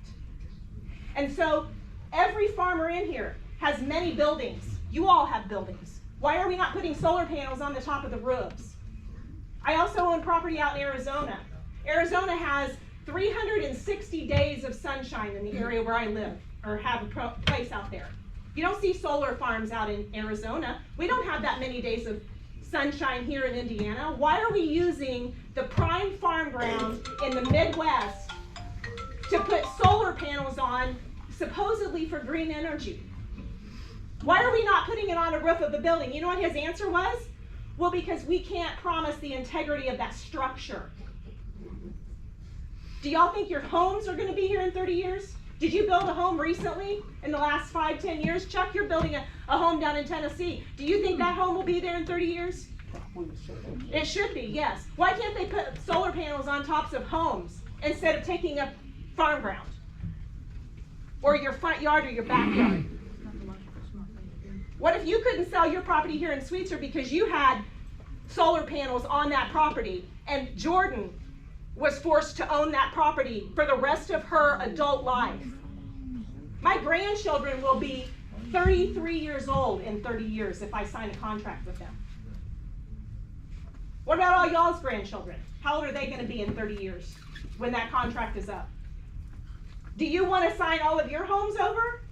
And so every farmer in here has many buildings. You all have buildings. Why are we not putting solar panels on the top of the roofs? I also own property out in Arizona. Arizona has 360 days of sunshine in the area where I live, or have a place out there. You don't see solar farms out in Arizona. We don't have that many days of sunshine here in Indiana. Why are we using the prime farm ground in the Midwest to put solar panels on, supposedly for green energy? Why are we not putting it on a roof of the building? You know what his answer was? Well, because we can't promise the integrity of that structure. Do y'all think your homes are going to be here in 30 years? Did you build a home recently in the last 5, 10 years? Chuck, you're building a home down in Tennessee. Do you think that home will be there in 30 years? It should be, yes. Why can't they put solar panels on tops of homes instead of taking up farm ground? Or your front yard or your backyard? What if you couldn't sell your property here in Sweetser because you had solar panels on that property and Jordan was forced to own that property for the rest of her adult life? My grandchildren will be 33 years old in 30 years if I sign a contract with them. What about all y'all's grandchildren? How old are they going to be in 30 years when that contract is up? Do you want to sign all of your homes over?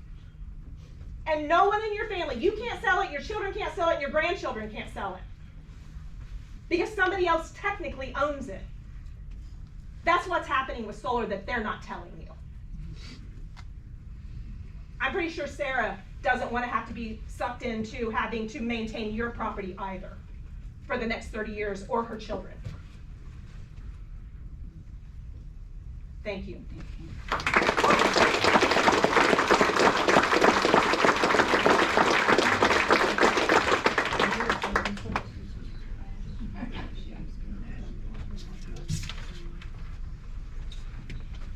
And no one in your family, you can't sell it, your children can't sell it, and your grandchildren can't sell it. Because somebody else technically owns it. That's what's happening with solar that they're not telling you. I'm pretty sure Sarah doesn't want to have to be sucked into having to maintain your property either for the next 30 years, or her children. Thank you.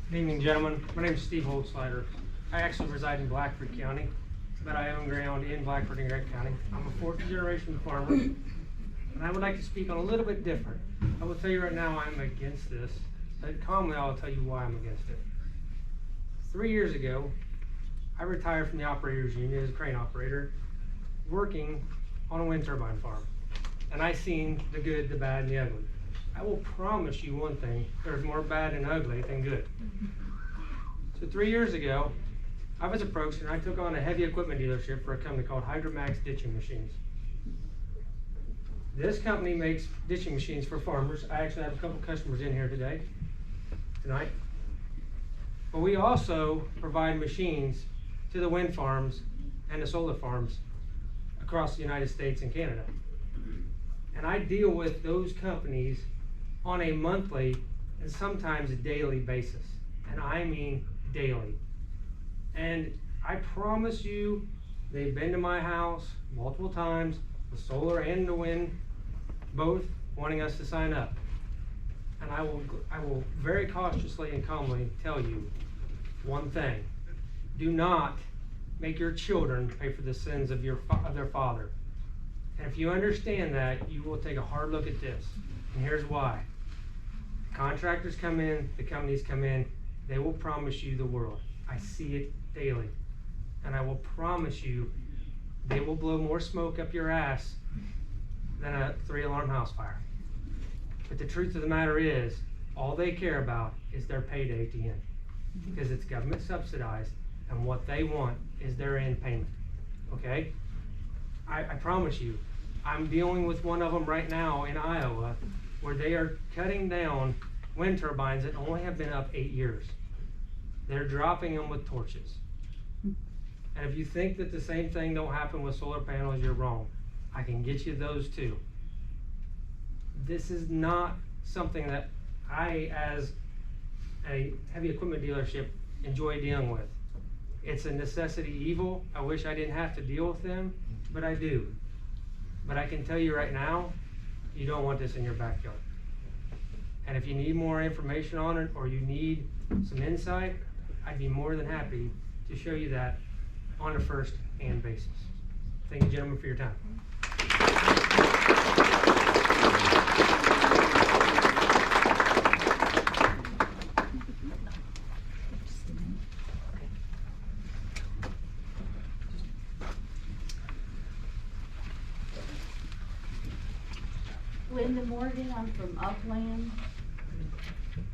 Good evening, gentlemen. My name is Steve Holtzleider. I actually reside in Blackford County, but I own ground in Blackford and Grant County. I'm a fourth generation farmer, and I would like to speak on a little bit different. I will tell you right now I'm against this, but calmly I'll tell you why I'm against it. 3 years ago, I retired from the operators union as a crane operator, working on a wind turbine farm. And I seen the good, the bad, and the ugly. I will promise you one thing, there's more bad and ugly than good. So 3 years ago, I was approached and I took on a heavy equipment dealership for a company called Hydromax Ditching Machines. This company makes ditching machines for farmers. I actually have a couple customers in here tonight. But we also provide machines to the wind farms and the solar farms across the United States and Canada. And I deal with those companies on a monthly and sometimes a daily basis. And I mean daily. And I promise you, they've been to my house multiple times, the solar and the wind, both wanting us to sign up. And I will very cautiously and calmly tell you one thing. Do not make your children pay for the sins of their father. And if you understand that, you will take a hard look at this. And here's why. The contractors come in, the companies come in, they will promise you the world. I see it daily. And I will promise you, they will blow more smoke up your ass than a 3-alarm house fire. But the truth of the matter is, all they care about is their payday at the end. Because it's government subsidized, and what they want is their end payment. Okay? I promise you, I'm dealing with one of them right now in Iowa, where they are cutting down wind turbines that only have been up 8 years. They're dropping them with torches. And if you think that the same thing don't happen with solar panels, you're wrong. I can get you those too. This is not something that I, as a heavy equipment dealership, enjoy dealing with. It's a necessity evil. I wish I didn't have to deal with them, but I do. But I can tell you right now, you don't want this in your backyard. And if you need more information on it, or you need some insight, I'd be more than happy to show you that on a first-hand basis. Thank you, gentlemen, for your time. Linda Morgan, I'm from Upland.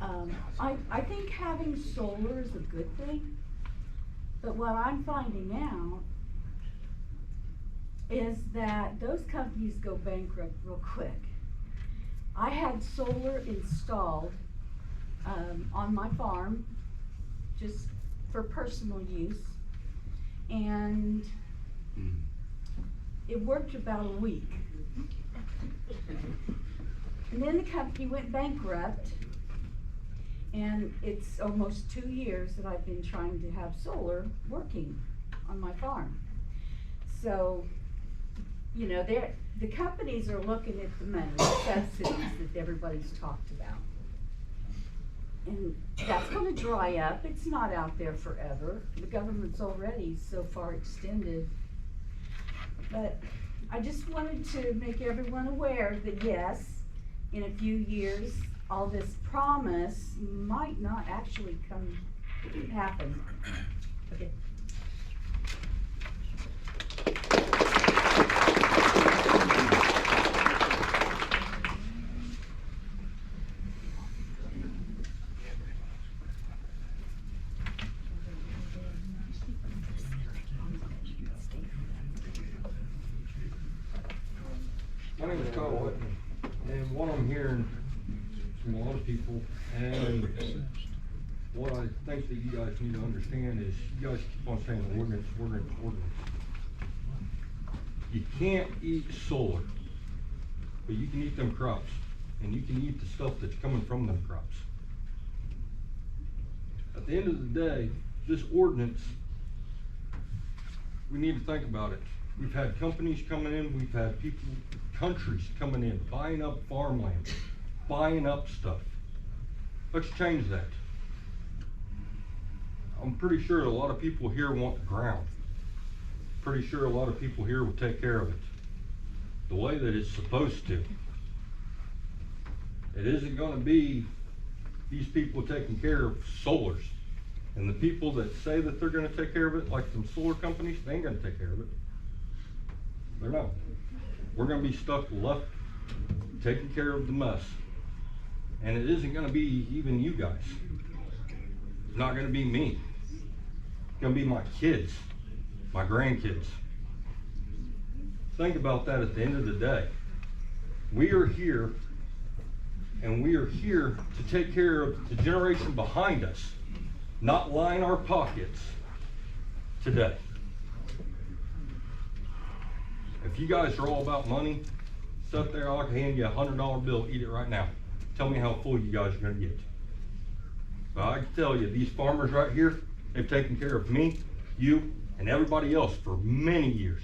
I think having solar is a good thing, but what I'm finding out is that those companies go bankrupt real quick. I had solar installed, on my farm, just for personal use, and it worked about a week. And then the company went bankrupt, and it's almost 2 years that I've been trying to have solar working on my farm. So, you know, the companies are looking at the money, the subsidies that everybody's talked about. And that's gonna dry up. It's not out there forever. The government's already so far extended. But I just wanted to make everyone aware that yes, in a few years, all this promise might not actually happen. Okay. My name is Kyle Whitman, and what I'm hearing from a lot of people, and what I think that you guys need to understand is, you guys keep on saying ordinance. You can't eat solar, but you can eat them crops, and you can eat the stuff that's coming from them crops. At the end of the day, this ordinance, we need to think about it. We've had companies coming in, we've had countries coming in, buying up farmland, buying up stuff. Let's change that. I'm pretty sure a lot of people here want the ground. Pretty sure a lot of people here will take care of it the way that it's supposed to. It isn't gonna be these people taking care of solars. And the people that say that they're gonna take care of it, like some solar companies, they ain't gonna take care of it. They're not. We're gonna be stuck left taking care of the mess. And it isn't gonna be even you guys. It's not gonna be me. It's gonna be my kids, my grandkids. Think about that at the end of the day. We are here, and we are here to take care of the generation behind us, not line our pockets today. If you guys are all about money, sit there, I'll hand you $100 bill, eat it right now. Tell me how full you guys are gonna get. But I can tell you, these farmers right here, they've taken care of me, you, and everybody else for many years.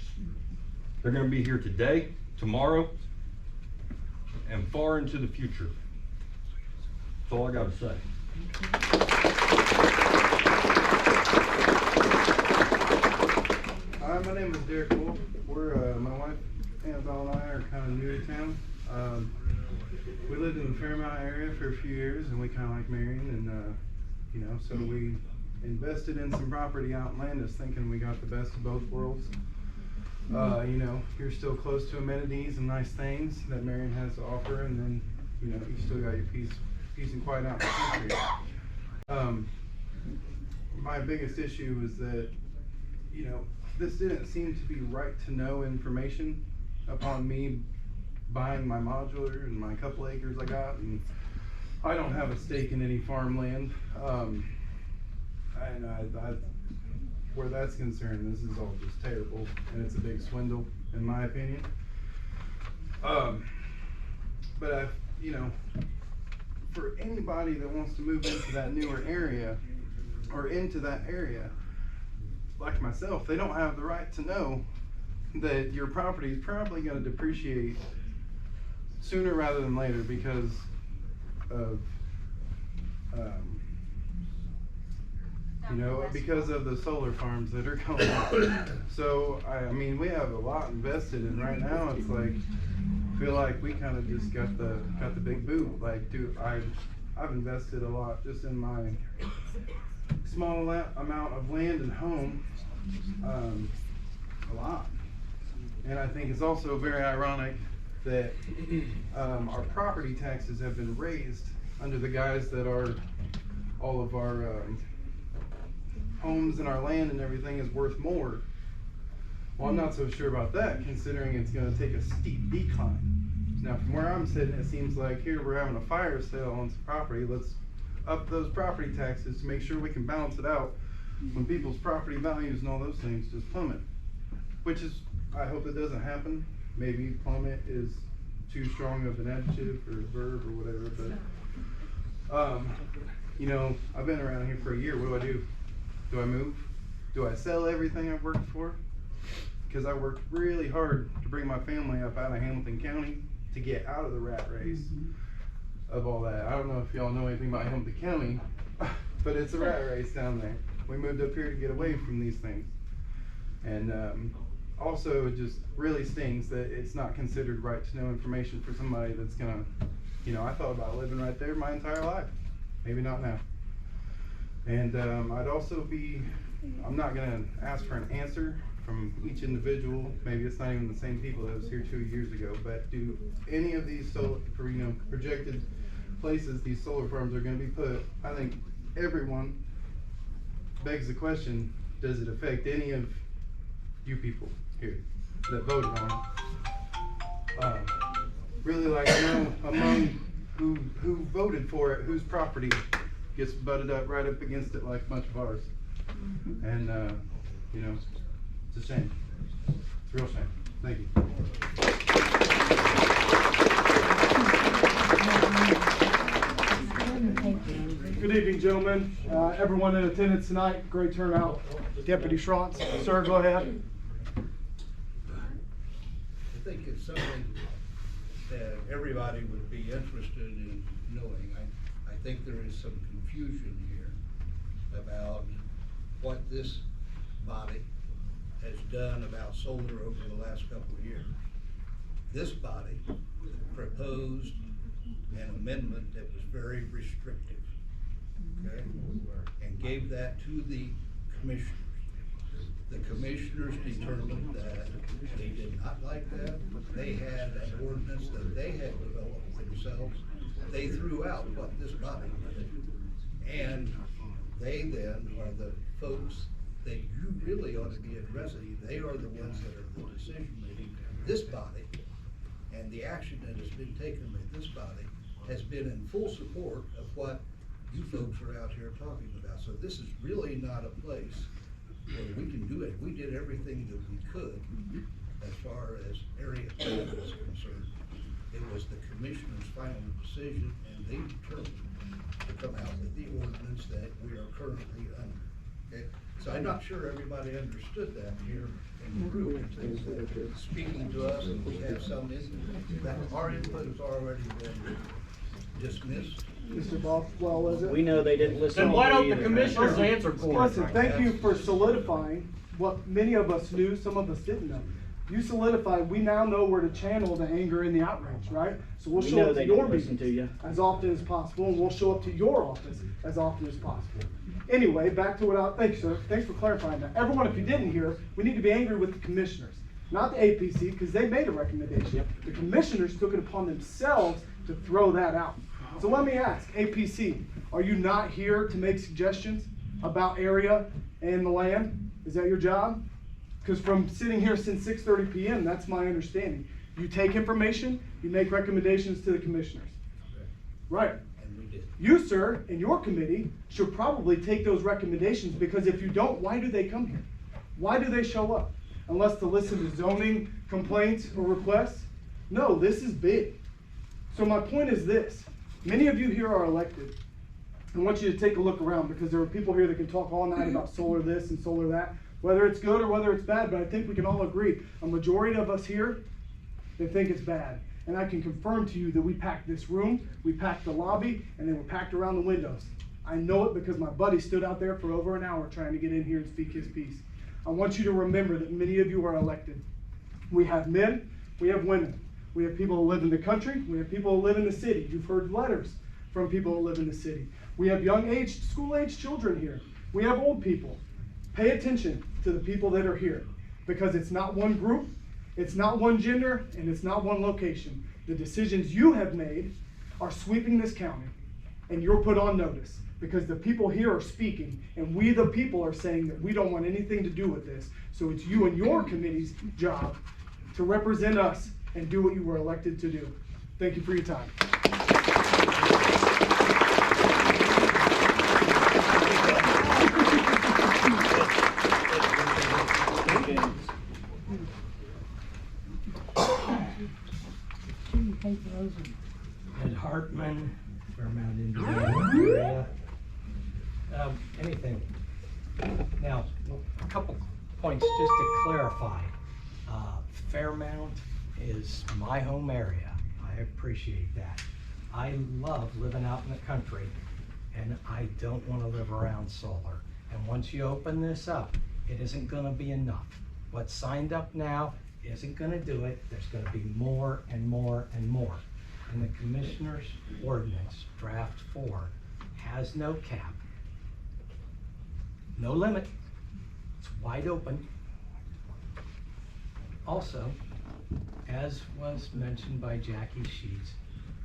They're gonna be here today, tomorrow, and far into the future. That's all I gotta say. Hi, my name is Derek Wolf. My wife Annabelle and I are kind of new to town. We lived in the Fairmount area for a few years, and we kind of like Marion, and you know, so we invested in some property out in Landis, thinking we got the best of both worlds. You know, you're still close to amenities and nice things that Marion has to offer, and then you know, you still got your peace and quiet out in the country. My biggest issue was that, you know, this didn't seem to be right to know information upon me buying my modular and my couple acres I got, and I don't have a stake in any farmland. And where that's concerned, this is all just terrible, and it's a big swindle, in my opinion. But you know, for anybody that wants to move into that newer area, or into that area, like myself, they don't have the right to know that your property is probably going to depreciate sooner rather than later because of, you know, because of the solar farms that are going on. So, I mean, we have a lot invested in right now. It's like, I feel like we kind of just got the big boot. Like, dude, I've invested a lot just in my small amount of land and home, a lot. And I think it's also very ironic that our property taxes have been raised under the guise that all of our homes and our land and everything is worth more. Well, I'm not so sure about that, considering it's gonna take a steep decline. Now, from where I'm sitting, it seems like here we're having a fire sale on some property. Let's up those property taxes to make sure we can balance it out when people's property values and all those things just plummet. Which is, I hope it doesn't happen. Maybe plummet is too strong of an adjective or verb or whatever, but you know, I've been around here for a year. What do? Do I move? Do I sell everything I've worked for? Because I worked really hard to bring my family up out of Hamilton County to get out of the rat race of all that. I don't know if y'all know anything about Hamilton County, but it's a rat race down there. We moved up here to get away from these things. And also, it just really stings that it's not considered right to know information for somebody that's gonna, you know, I thought about living right there my entire life. Maybe not now. And I'd also be, I'm not gonna ask for an answer from each individual. Maybe it's not even the same people that was here 2 years ago, but do any of these projected places these solar farms are gonna be put, I think everyone begs the question, does it affect any of you people here that voted on it? Really like to know among who voted for it, whose property gets butted up right up against it like a bunch of ours. And you know, it's a shame. It's a real shame. Thank you. Good evening, gentlemen. Everyone in attendance tonight, great turnout. Deputy Schrantz, sir, go ahead. I think it's something that everybody would be interested in knowing. I think there is some confusion here about what this body has done about solar over the last couple of years. This body proposed an amendment that was very restrictive, okay, and gave that to the commissioners. The commissioners determined that they did not like that. They had an ordinance that they had developed themselves. They threw out what this body did. And they then are the folks that you really ought to be addressing. They are the ones that are the decision making. This body and the action that has been taken by this body has been in full support of what you folks are out here talking about. So this is really not a place where we can do it. We did everything that we could as far as area plan is concerned. It was the commissioner's final decision, and they determined to come out with the ordinance that we are currently under. Okay? So I'm not sure everybody understood that here in the group. Speaking to us, and we have some input, that our input has already been dismissed. Mr. Bothwell, was it? We know they didn't listen. Then why don't the either. commissioners answer for us? Listen, thank you for solidifying what many of us knew, some of us didn't know. You solidified, we now know where to channel the anger and the outrage, right? So we'll We show know up they to your didn't listen to meetings you. as often as possible, and we'll show up to your office as often as possible. Anyway, back to thank you, sir. Thanks for clarifying that. Everyone, if you didn't hear, we need to be angry with the commissioners, not the APC, because they made a recommendation. The commissioners took it upon themselves to throw that out. So let me ask, APC, are you not here to make suggestions about area and the land? Is that your job? Because from sitting here since 6:30 p.m., that's my understanding. You take information, you make recommendations to the commissioners. Right. And we did. You, sir, and your committee should probably take those recommendations, because if you don't, why do they come here? Why do they show up? Unless to listen to zoning complaints or requests? No, this is big. So my point is this. Many of you here are elected. I want you to take a look around, because there are people here that can talk all night about solar this and solar that, whether it's good or whether it's bad, but I think we can all agree, a majority of us here, they think it's bad. And I can confirm to you that we packed this room, we packed the lobby, and they were packed around the windows. I know it because my buddy stood out there for over an hour trying to get in here and speak his piece. I want you to remember that many of you are elected. We have men, we have women. We have people who live in the country, we have people who live in the city. You've heard letters from people who live in the city. We have school-aged children here. We have old people. Pay attention to the people that are here, because it's not one group, it's not one gender, and it's not one location. The decisions you have made are sweeping this county. and you're put on notice, because the people here are speaking, and we the people are saying that we don't want anything to do with this. So it's you and your committee's job to represent us and do what you were elected to do. Thank you for your time. Ed Hartman, Fairmount, Indiana area. Anything. Now, a couple points just to clarify. Fairmount is my home area. I appreciate that. I love living out in the country, and I don't want to live around solar. And once you open this up, it isn't going to be enough. What's signed up now isn't going to do it. There's going to be more and more and more. And the Commissioner's Ordinance, Draft 4, has no cap, no limit. It's wide open. Also, as was mentioned by Jackie Sheets,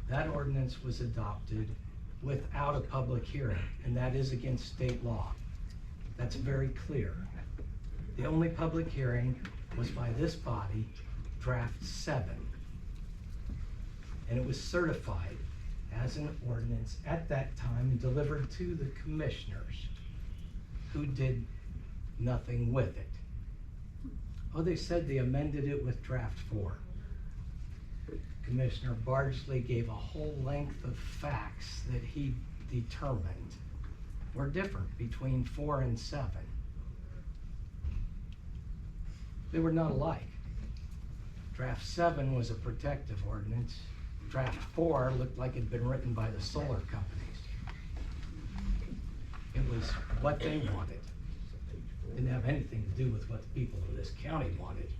that ordinance was adopted without a public hearing, and that is against state law. That's very clear. The only public hearing was by this body, Draft 7. And it was certified as an ordinance at that time and delivered to the commissioners, who did nothing with it. Oh, they said they amended it with Draft 4. Commissioner Bardsley gave a whole length of facts that he determined were different between 4 and 7. They were not alike. Draft 7 was a protective ordinance. Draft 4 looked like it'd been written by the solar companies. It was what they wanted. Didn't have anything to do with what the people of this county wanted.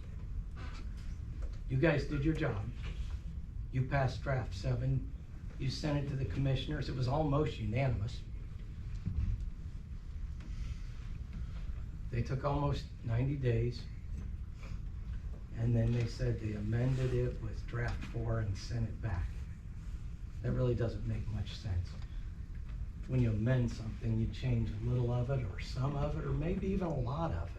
You guys did your job. You passed Draft 7. You sent it to the commissioners. It was almost unanimous. They took almost 90 days. And then they said they amended it with Draft 4 and sent it back. That really doesn't make much sense. When you amend something, you change a little of it, or some of it, or maybe even a lot of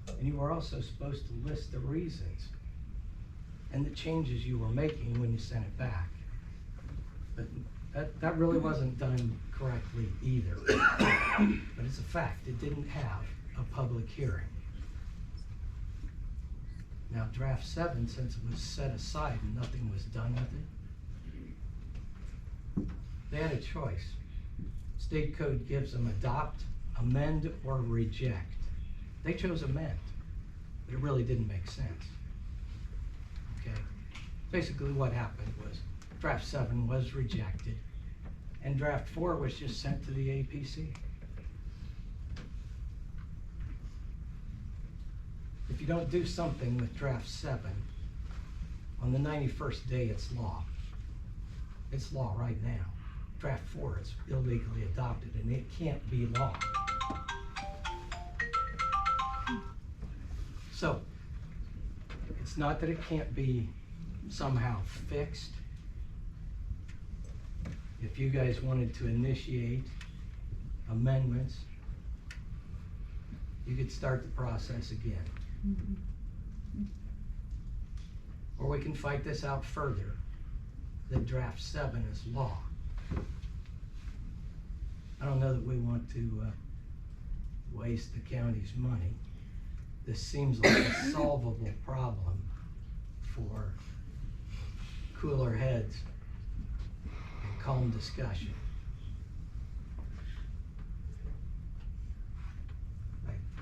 it. And you were also supposed to list the reasons and the changes you were making when you sent it back. But that really wasn't done correctly either. But it's a fact, it didn't have a public hearing. Now, Draft 7, since it was set aside and nothing was done with it, they had a choice. State code gives them adopt, amend, or reject. They chose amend, but it really didn't make sense. Okay? Basically what happened was Draft 7 was rejected, and Draft 4 was just sent to the APC. If you don't do something with Draft 7, on the 91st day, it's law. It's law right now. Draft 4 is illegally adopted, and it can't be law. So, it's not that it can't be somehow fixed. If you guys wanted to initiate amendments, you could start the process again. Or we can fight this out further, that Draft 7 is law. I don't know that we want to waste the county's money. This seems like a solvable problem for cooler heads and calm discussion.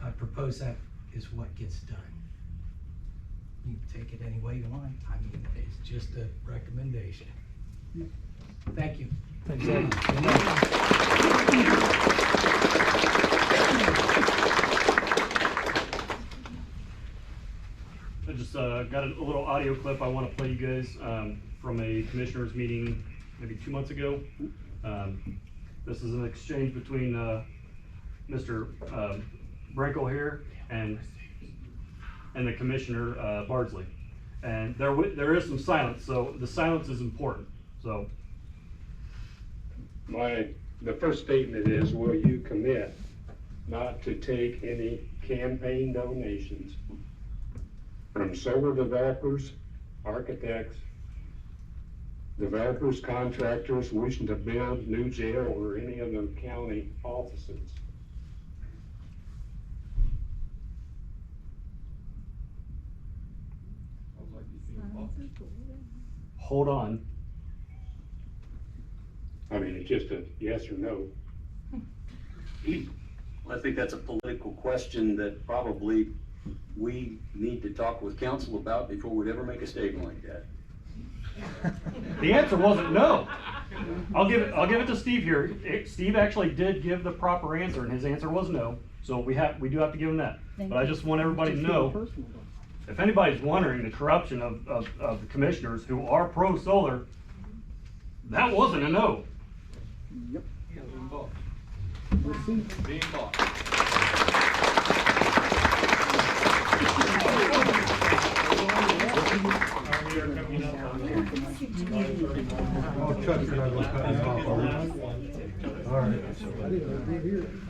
I propose that is what gets done. You can take it any way you want. I mean, it's just a recommendation. Thank you. Thanks, Ed. I just got a little audio clip I want to play you guys from a commissioners meeting maybe 2 months ago. This is an exchange between Mr. Brinkle here and the Commissioner Bardsley. And there is some silence, so the silence is important. So The first statement is, will you commit not to take any campaign donations from solar developers, architects, developers, contractors wishing to build new jail or any of the county offices? Hold on. I mean, it's just a yes or no. Well, I think that's a political question that probably we need to talk with council about before we'd ever make a statement like that. The answer wasn't no. I'll give it to Steve here. Steve actually did give the proper answer, and his answer was no. So we do have to give him that. But I just want everybody to know, if anybody's wondering the corruption of the commissioners who are pro-solar, that wasn't a no. Yep. Being bought.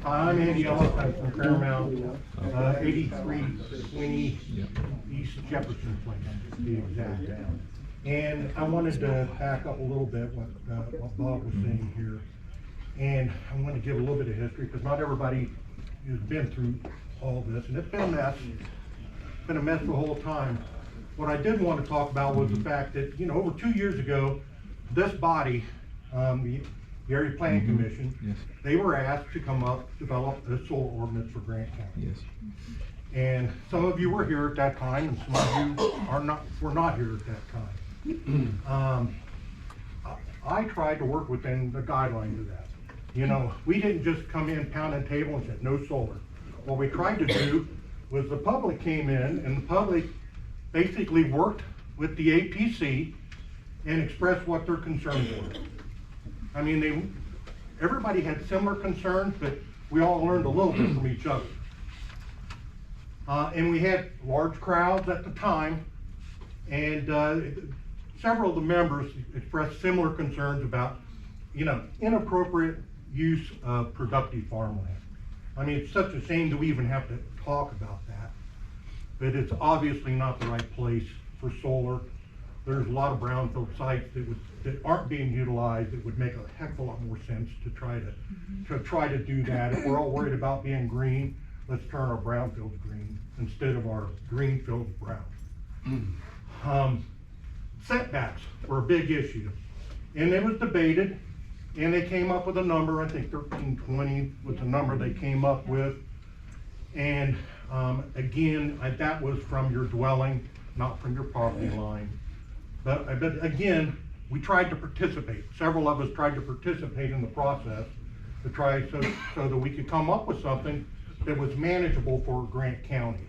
I'm Andy Ellis, I'm from Paramount, 83 Sweeney, East Jefferson Place, to be exact. And I wanted to back up a little bit what Bob was saying here. And I want to give a little bit of history, because not everybody has been through all this, and it's been a mess. It's been a mess the whole time. What I did want to talk about was the fact that, over 2 years ago, this body, the Area Planning Commission, they were asked to come up, develop a solar ordinance for Grant County. Yes. And some of you were here at that time, and some of you were not here at that time. I tried to work within the guidelines of that. We didn't just come in, pound the table and said, no solar. What we tried to do was the public came in, and the public basically worked with the APC and expressed what their concerns were. I mean, everybody had similar concerns, but we all learned a little bit from each other. And we had large crowds at the time, and several of the members expressed similar concerns about, inappropriate use of productive farmland. I mean, it's such a shame that we even have to talk about that, but it's obviously not the right place for solar. There's a lot of brownfield sites that aren't being utilized that would make a heck of a lot more sense to try to do that. If we're all worried about being green, let's turn our brownfields green instead of our green fields brown. Setbacks were a big issue, and it was debated, and they came up with a number. I think 1320 was the number they came up with. And again, that was from your dwelling, not from your property line. But again, we tried to participate. Several of us tried to participate in the process to try so that we could come up with something that was manageable for Grant County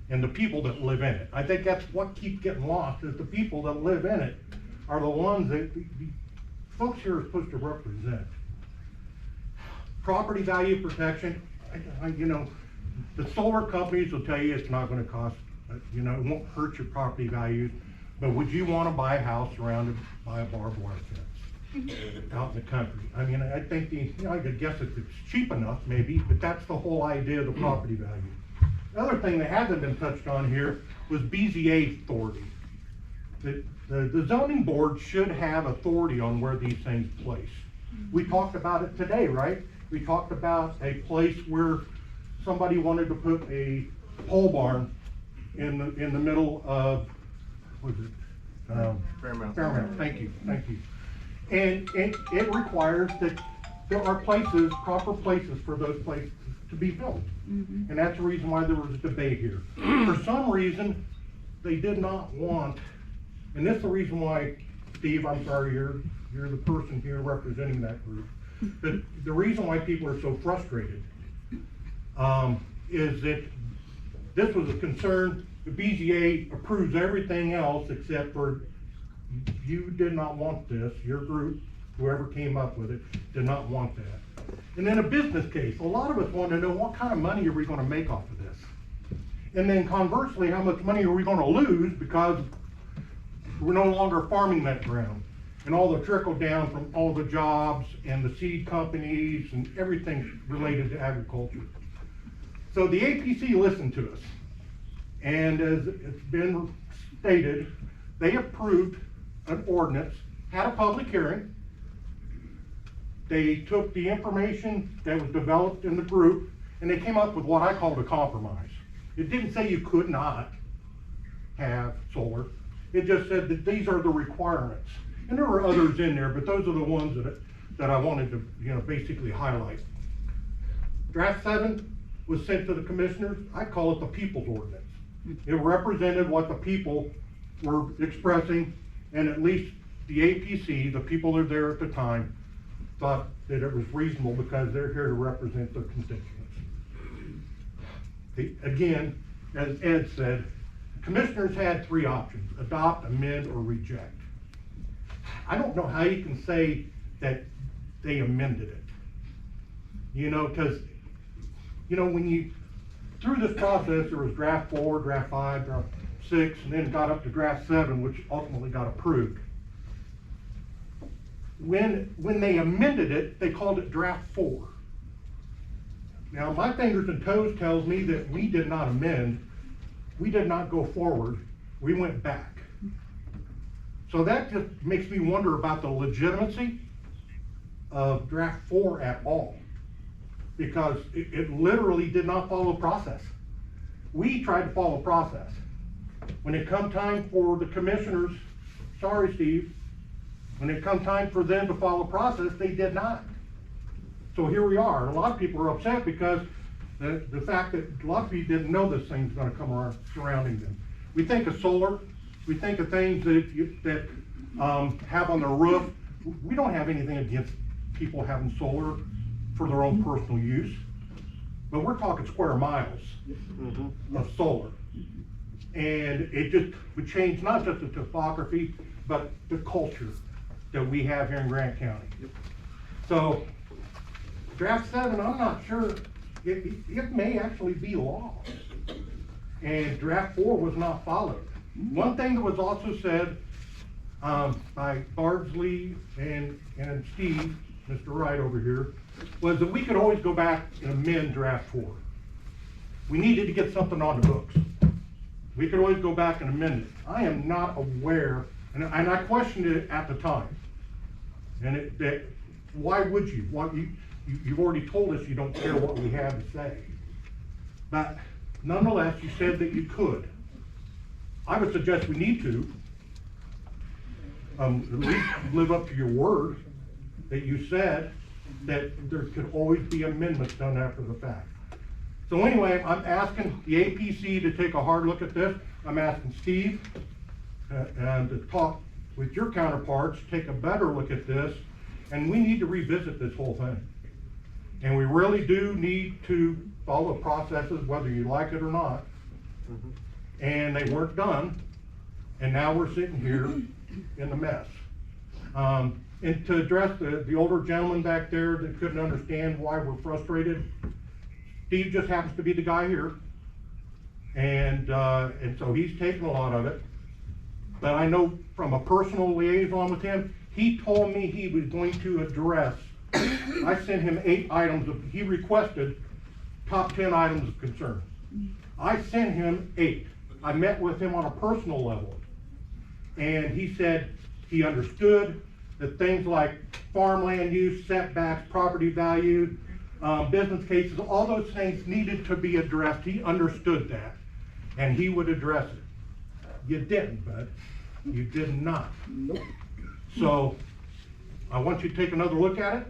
and the people that live in it. I think that's what keeps getting lost, is the people that live in it are the ones that the folks here are supposed to represent. Property value protection, the solar companies will tell you it's not going to cost, it won't hurt your property values, but would you want to buy a house surrounded by a barbed wire fence out in the country? I mean, I think I could guess if it's cheap enough maybe, but that's the whole idea of the property value. The other thing that hasn't been touched on here was BZA authority. The zoning board should have authority on where these things place. We talked about it today, right? We talked about a place where somebody wanted to put a pole barn in the middle of, what is it? Fairmount. Fairmount, thank you. And it requires that there are places, proper places for those places to be built. And that's the reason why there was a debate here. For some reason, they did not want, and this is the reason why, Steve, I'm sorry, you're the person here representing that group. But the reason why people are so frustrated is that this was a concern. The BZA approves everything else except for you did not want this. Your group, whoever came up with it, did not want that. And then a business case. A lot of us want to know what kind of money are we going to make off of this? And then conversely, how much money are we going to lose because we're no longer farming that ground? and all the trickle down from all the jobs and the seed companies and everything related to agriculture. So the APC listened to us, and as it's been stated, they approved an ordinance, had a public hearing. They took the information that was developed in the group, and they came up with what I called a compromise. It didn't say you could not have solar. It just said that these are the requirements. And there were others in there, but those are the ones that I wanted to, basically highlight. Draft 7 was sent to the commissioners. I call it the people's ordinance. It represented what the people were expressing, and at least the APC, the people that were there at the time, thought that it was reasonable because they're here to represent their constituents. Again, as Ed said, commissioners had 3 options: adopt, amend, or reject. I don't know how you can say that they amended it. Because, when you, through this process, there was draft 4, draft 5, draft 6, and then it got up to draft 7, which ultimately got approved. When they amended it, they called it draft 4. Now, my fingers and toes tells me that we did not amend, we did not go forward, we went back. So that just makes me wonder about the legitimacy of draft 4 at all, because it literally did not follow process. We tried to follow process. When it come time for the commissioners, sorry Steve, when it come time for them to follow process, they did not. So here we are. A lot of people are upset because the fact that a lot of people didn't know this thing's gonna come around surrounding them. We think of solar, we think of things that have on their roof. We don't have anything against people having solar for their own personal use, but we're talking square miles of solar. And it just would change not just the topography, but the culture that we have here in Grant County. So draft 7, I'm not sure, it may actually be law. And draft 4 was not followed. One thing that was also said by Bardsley and Steve, Mr. Wright over here, was that we could always go back and amend draft 4. We needed to get something on the books. We could always go back and amend it. I am not aware, and I questioned it at the time. And why would you? You've already told us you don't care what we have to say. But nonetheless, you said that you could. I would suggest we need to at least live up to your word that you said that there could always be amendments done after the fact. So anyway, I'm asking the APC to take a hard look at this. I'm asking Steve and to talk with your counterparts, take a better look at this, and we need to revisit this whole thing. And we really do need to follow processes, whether you like it or not. And they weren't done, and now we're sitting here in the mess. And to address the older gentleman back there that couldn't understand why we're frustrated, Steve just happens to be the guy here, and so he's taken a lot of it. But I know from a personal liaison with him, he told me he was going to address, I sent him 8 items, he requested top 10 items of concern. I sent him 8. I met with him on a personal level, and he said he understood that things like farmland use, setbacks, property value, business cases, all those things needed to be addressed. He understood that, and he would address it. You didn't, bud. You did not. Nope. So I want you to take another look at it.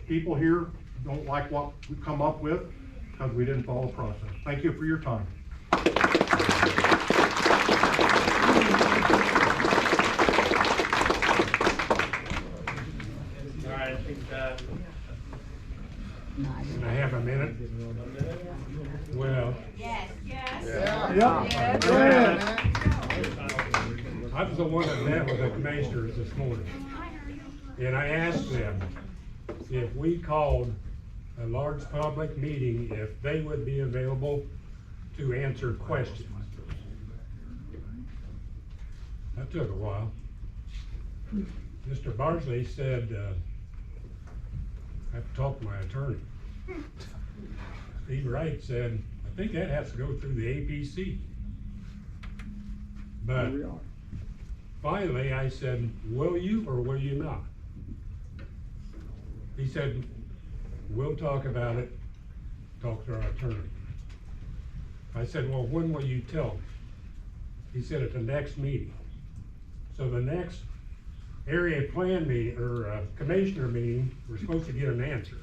People here don't like what we come up with because we didn't follow the process. Thank you for your time. All right, I think that. Can I have a minute? Well. Yes. Yes. Yeah. I was the one that met with the commissioners this morning, and I asked them if we called a large public meeting, if they would be available to answer questions. That took a while. Mr. Barsley said, I have to talk to my attorney. Steve Wright said, I think that has to go through the APC. But finally, I said, will you or will you not? He said, we'll talk about it, talk to our attorney. I said, well, when will you tell me? He said, at the next meeting. So the next area plan meeting, or commissioner meeting, we're supposed to get an answer.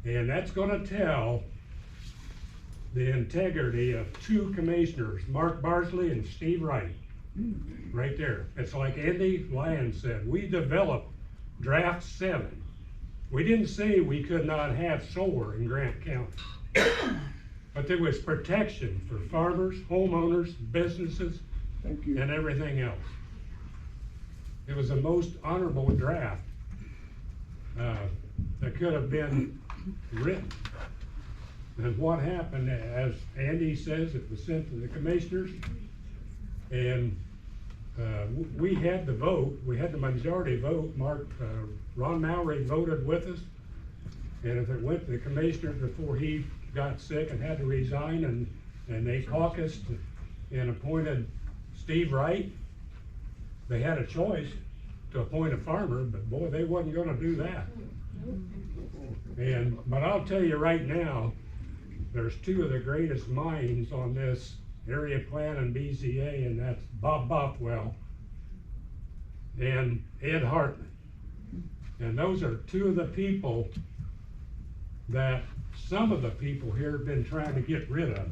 And that's gonna tell the integrity of two commissioners, Mark Barsley and Steve Wright. Right there. It's like Andy Lyons said, we developed draft 7. We didn't say we could not have solar in Grant County. But there was protection for farmers, homeowners, businesses, and everything else. It was the most honorable draft that could have been written. And what happened, as Andy says, it was sent to the commissioners, and we had the vote, we had the majority vote. Ron Mowry voted with us, and if it went to the commissioners before he got sick and had to resign, and they caucused and appointed Steve Wright, they had a choice to appoint a farmer, but boy, they wasn't gonna do that. But I'll tell you right now, there's two of the greatest minds on this area plan and BZA, and that's Bob Bothwell and Ed Hartman. And those are two of the people that some of the people here have been trying to get rid of.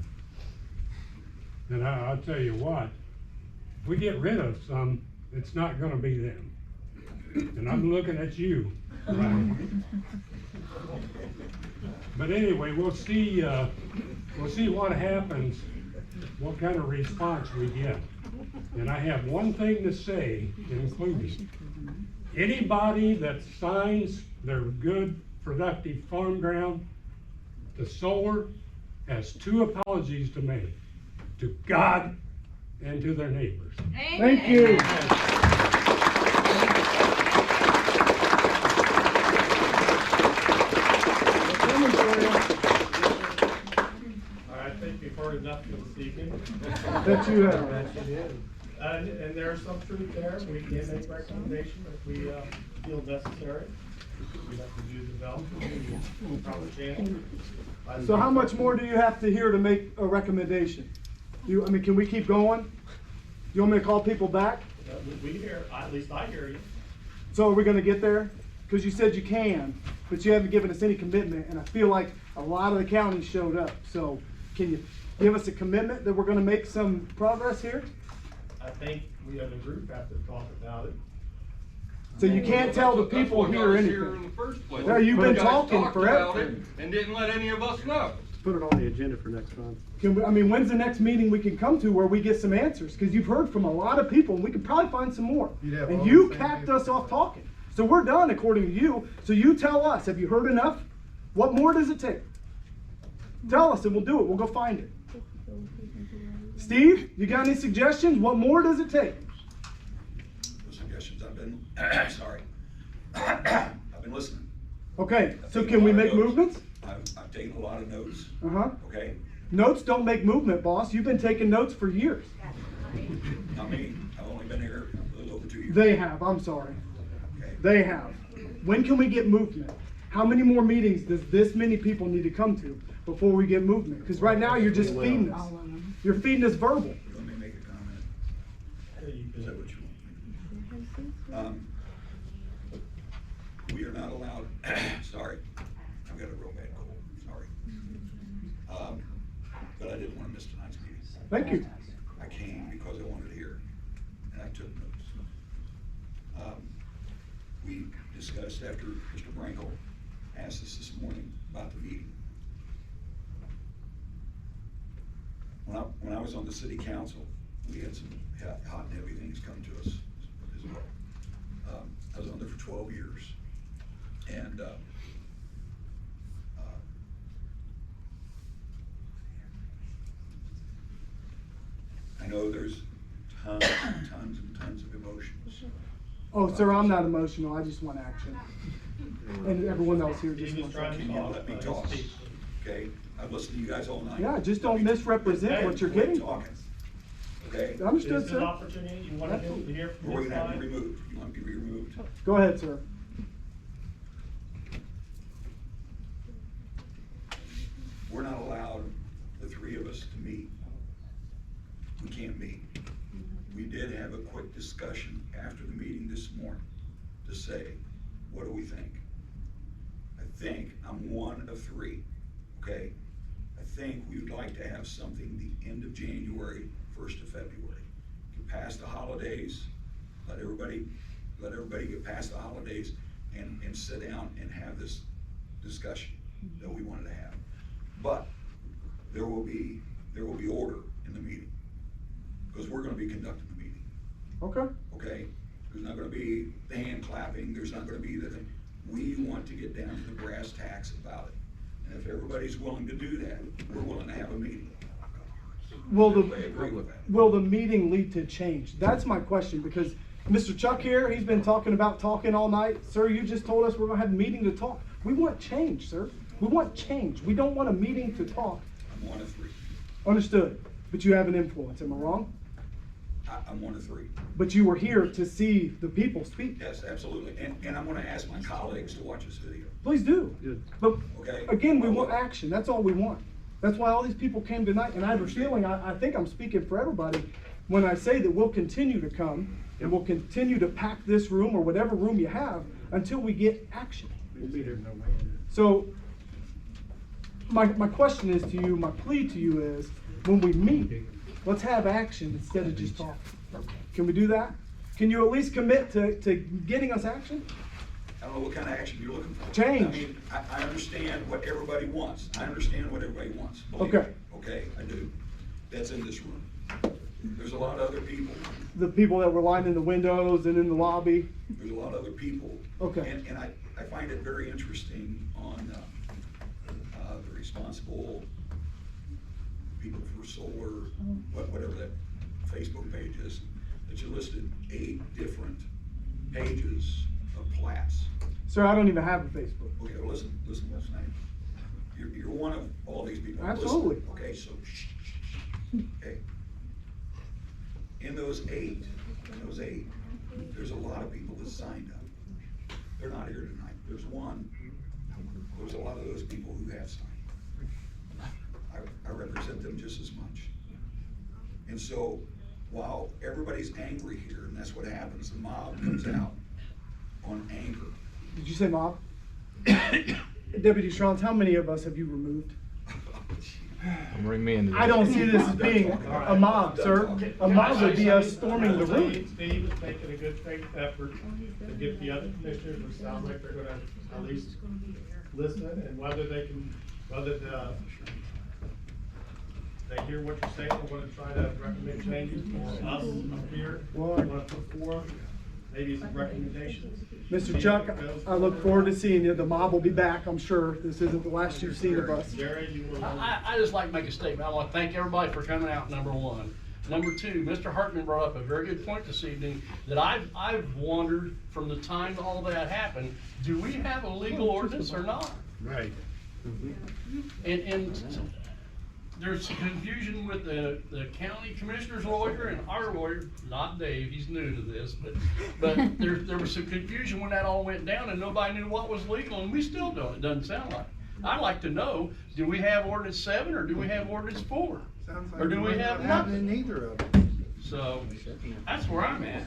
And I'll tell you what, if we get rid of some, it's not gonna be them. And I'm looking at you, Ryan. But anyway, we'll see what happens, what kind of response we get. And I have one thing to say in conclusion. Anybody that signs their good, productive farm ground to solar has two apologies to make, to God and to their neighbors. Thank you. I think we've heard enough for this evening. That you have. And there's some truth there. We can make recommendations if we feel necessary. We have to do the development, proper channel. So how much more do you have to hear to make a recommendation? Can we keep going? You want me to call people back? We hear, at least I hear you. So are we gonna get there? Because you said you can, but you haven't given us any commitment, and I feel like a lot of the counties showed up. So can you give us a commitment that we're gonna make some progress here? I think we as a group have to talk about it. So you can't tell the people here anything. No, you've been talking forever. And didn't let any of us know. Put it on the agenda for next month. When's the next meeting we can come to where we get some answers? Because you've heard from a lot of people, and we could probably find some more. And you capped us off talking. So we're done according to you. So you tell us, have you heard enough? What more does it take? Tell us and we'll do it. We'll go find it. Steve, you got any suggestions? What more does it take? Suggestions, I've been, sorry. I've been listening. Okay, so can we make movements? I've taken a lot of notes. Uh-huh. Okay? Notes don't make movement, boss. You've been taking notes for years. Not me. I've only been here a little over 2 years. They have, I'm sorry. Okay. They have. When can we get movement? How many more meetings does this many people need to come to before we get movement? Because right now you're just feeding us. You're feeding us verbal. Let me make a comment. Is that what you want? We are not allowed, sorry, I've got a real bad cold, sorry. But I didn't want to miss tonight's meeting. Thank you. I came because I wanted to hear, and I took notes. We discussed after Mr. Brinkle asked us this morning about the meeting. When I was on the city council, we had some hot and heavy things come to us as well. I was on there for 12 years, and I know there's tons and tons and tons of emotions Oh, sir, I'm not emotional, I just want action. And everyone else here just wants Can you action. let me talk? Okay, I've listened to you guys all night. Yeah, just don't misrepresent what you're Quit getting. talking. Okay? Understood, This is an sir. opportunity, you want to hear from Or we're this gonna have side? you removed. You want me to be removed? Go ahead, sir. We're not allowed, the three of us, to meet. We can't meet. We did have a quick discussion after the meeting this morning to say, what do we think? I think I'm one of three, okay? I think we would like to have something the end of January, 1st of February. Get past the holidays, let everybody get past the holidays and sit down and have this discussion that we wanted to have. But there will be order in the meeting, because we're gonna be conducting the meeting, Okay. okay? There's not gonna be the hand clapping, there's not gonna be the thing. We want to get down to the brass tacks about it. And if everybody's willing to do that, we're willing to have a meeting. Will Everybody agree with that? will the meeting lead to change? That's my question, because Mr. Chuck here, he's been talking all night. Sir, you just told us we're gonna have a meeting to talk. We want change, sir. We want change. We don't want a meeting to talk. I'm one of three. Understood. But you have an influence, am I wrong? I'm one of three. But you were here to see the people speak. Yes, absolutely. And I'm gonna ask my colleagues to watch this video. Please do. But Okay. again, we want action. That's all we want. That's why all these people came tonight. And I have a feeling, I think I'm speaking for everybody when I say that we'll continue to come and we'll continue to pack this room or whatever room you have until we get action. We'll be there. So my question is to you, my plea to you is, when we meet, let's have action instead of just talking. Can we do that? Can you at least commit to getting us action? I don't know what kind of action you're looking for. Change. I mean, I understand what everybody wants. I understand what everybody wants. Believe me. Okay. Okay, I do. That's in this room. There's a lot of other people. The people that were lining the windows and in the lobby. There's a lot of other people. Okay. And I find it very interesting on the responsible people for solar, whatever that Facebook page is, that you listed 8 different pages of plats. Sir, I don't even have a Facebook. Okay, well, listen, what's name? You're one of all these people. Absolutely. Listen, okay, so, okay. In those eight, there's a lot of people that signed up. They're not here tonight. There's a lot of those people who have signed. I represent them just as much. And so, while everybody's angry here, and that's what happens, the mob comes out on anger. Did you say mob? Deputy Strauss, how many of us have you removed? Bring me into this. I don't see this as being a mob, sir. A mob would be us storming the room. Steve is making a good faith effort to get the other commissioners, which sounds like they're gonna at least listen, and whether they hear what you're saying, and wanna try to recommend changes for us up here. Well, Wanna put forward maybe some recommendations. Mr. Chuck, I look forward to seeing you. The mob will be back, I'm sure. This isn't the last you've seen of us. Jerry, you were. I just like to make a statement. I want to thank everybody for coming out, number one. Number two, Mr. Hartman brought up a very good point this evening that I've wondered from the time all that happened, do we have a legal ordinance or not? Right. And there's some confusion with the county commissioner's lawyer and our lawyer, not Dave, he's new to this, but there was some confusion when that all went down and nobody knew what was legal, and we still don't, it doesn't sound like. I'd like to know, do we have ordinance 7 or do we have ordinance 4? Or do we have nothing? Neither of them. So, that's where I'm at.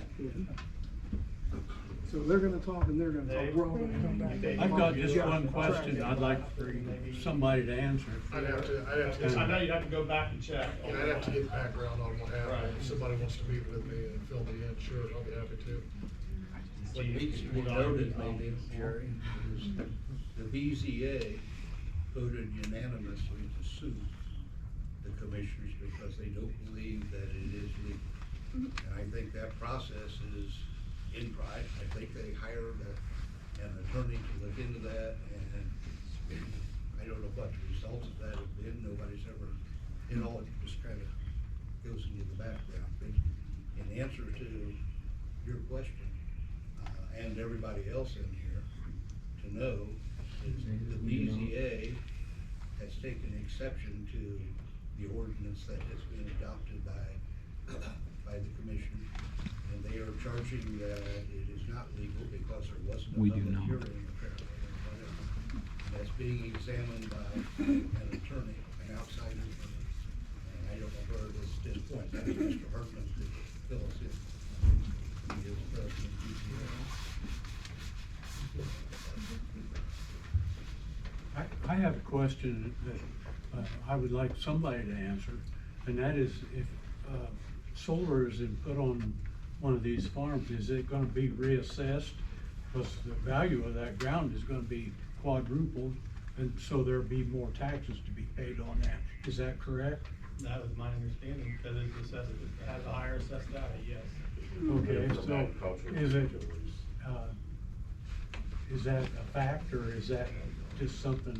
So they're gonna talk and they're gonna talk. We're all gonna come back. I've got just one question I'd like for somebody to answer. I'd have to, I know you'd have to go back and check. Yeah, I'd have to get background on what happened. Right. If somebody wants to meet with me and fill me in, sure, I'll be happy to. What needs to be noted, maybe, Jerry, is the BZA voted unanimously to sue the commissioners because they don't believe that it is legal. And I think that process is in pride. I think they hired an attorney to look into that, and I don't know what the results of that have been. Nobody's ever, it all just kind of goes into the background. But in answer to your question, and everybody else in here to know is the BZA has taken exception to the ordinance that has been adopted by the commission. And they are charging that it is not legal because there wasn't a public hearing apparently. That's being examined by an attorney, an outside attorney. And I don't know where it is at this point. That's Mr. Hartman to fill us in. He is president of BZA. I have a question that I would like somebody to answer, and that is if solar is put on one of these farms, is it gonna be reassessed? Because the value of that ground is gonna be quadrupled, and so there'll be more taxes to be paid on that. Is that correct? That was my understanding, because it's assessed, it has a higher assessed value, yes. Okay, so is that a fact, or is that just something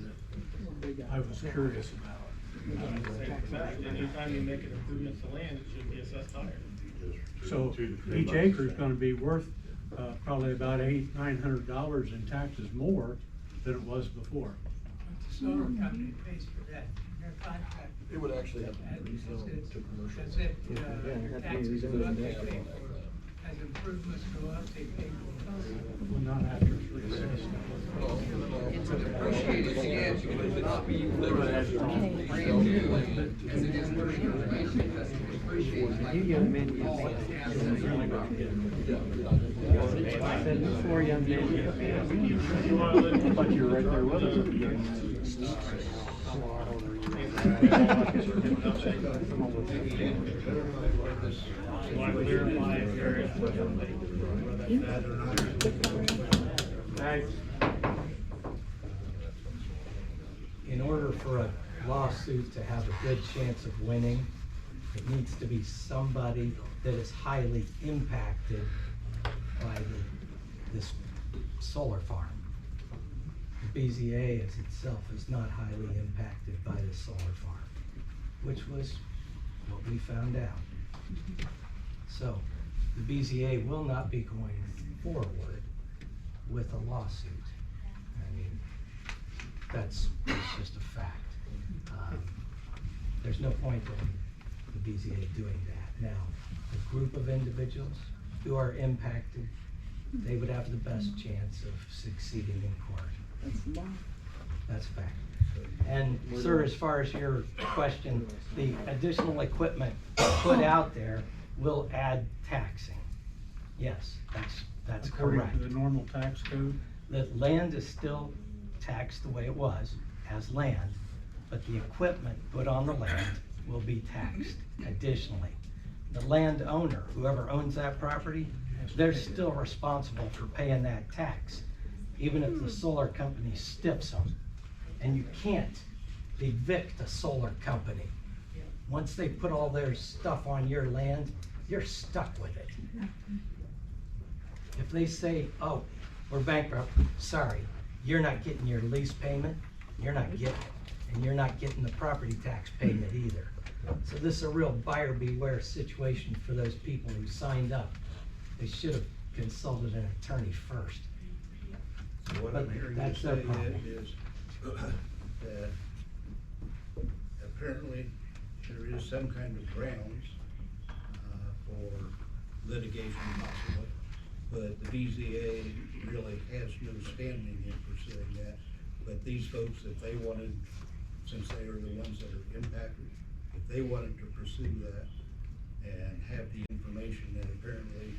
that I was curious about? Anytime you make an improvement to land, it should be assessed higher. So each acre is gonna be worth probably about $800–900 in taxes more than it was before. The solar company pays for that, their contract. It would actually have to be rezoned to commercial. Does it, taxes go up, they pay for it. As improvements go up, they pay for it. Well, not after it's reassessed. It's depreciated again, so it would not be delivered as brand new, because it is commercial information, that's depreciated. You young men, I said before, young men. But you're right there with us. In order for a lawsuit to have a good chance of winning, it needs to be somebody that is highly impacted by this solar farm. The BZA as itself is not highly impacted by the solar farm, which was what we found out. So the BZA will not be going forward with a lawsuit. I mean, that's just a fact. There's no point in the BZA doing that. Now, a group of individuals who are impacted, they would have the best chance of succeeding in court. That's a fact. And sir, as far as your question, the additional equipment put out there will add taxing. Yes, that's According correct. to the normal tax code? The land is still taxed the way it was, as land, but the equipment put on the land will be taxed additionally. The landowner, whoever owns that property, they're still responsible for paying that tax, even if the solar company stiffs them. And you can't evict a solar company. Once they put all their stuff on your land, you're stuck with it. If they say, oh, we're bankrupt, sorry, you're not getting your lease payment, you're not getting it, and you're not getting the property tax payment either. So this is a real buyer beware situation for those people who signed up. They should have consulted an attorney first. So what But I'm hearing you that's say their problem. is that apparently there is some kind of grounds for litigation possibly, but the BZA really has no standing in pursuing that. But these folks, if they wanted, since they are the ones that are impacted, if they wanted to pursue that and have the information that apparently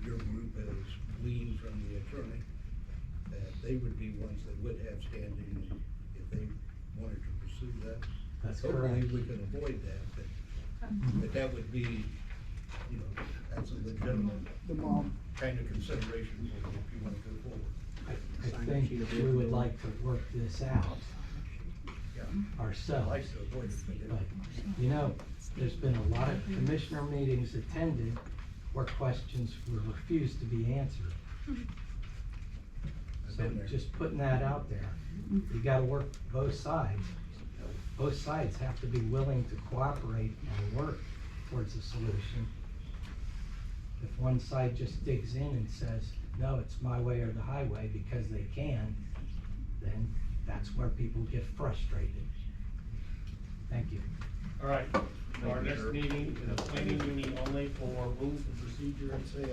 your group has gleaned from the attorney, that they would be ones that would have standing if they wanted to pursue that. That's Hopefully correct. we can avoid that, but that would be, you know, that's a legitimate kind of consideration for if you want to go forward. I think we would like to work this out ourselves. I'd like to avoid it. But, you know, there's been a lot of commissioner meetings attended where questions were refused to be answered. I've So been there. just putting that out there, you gotta work both sides. Both sides have to be willing to cooperate and work towards a solution. If one side just digs in and says, no, it's my way or the highway because they can, then that's where people get frustrated. Thank you. All right, our next meeting is a planning meeting only for rules and procedure and say,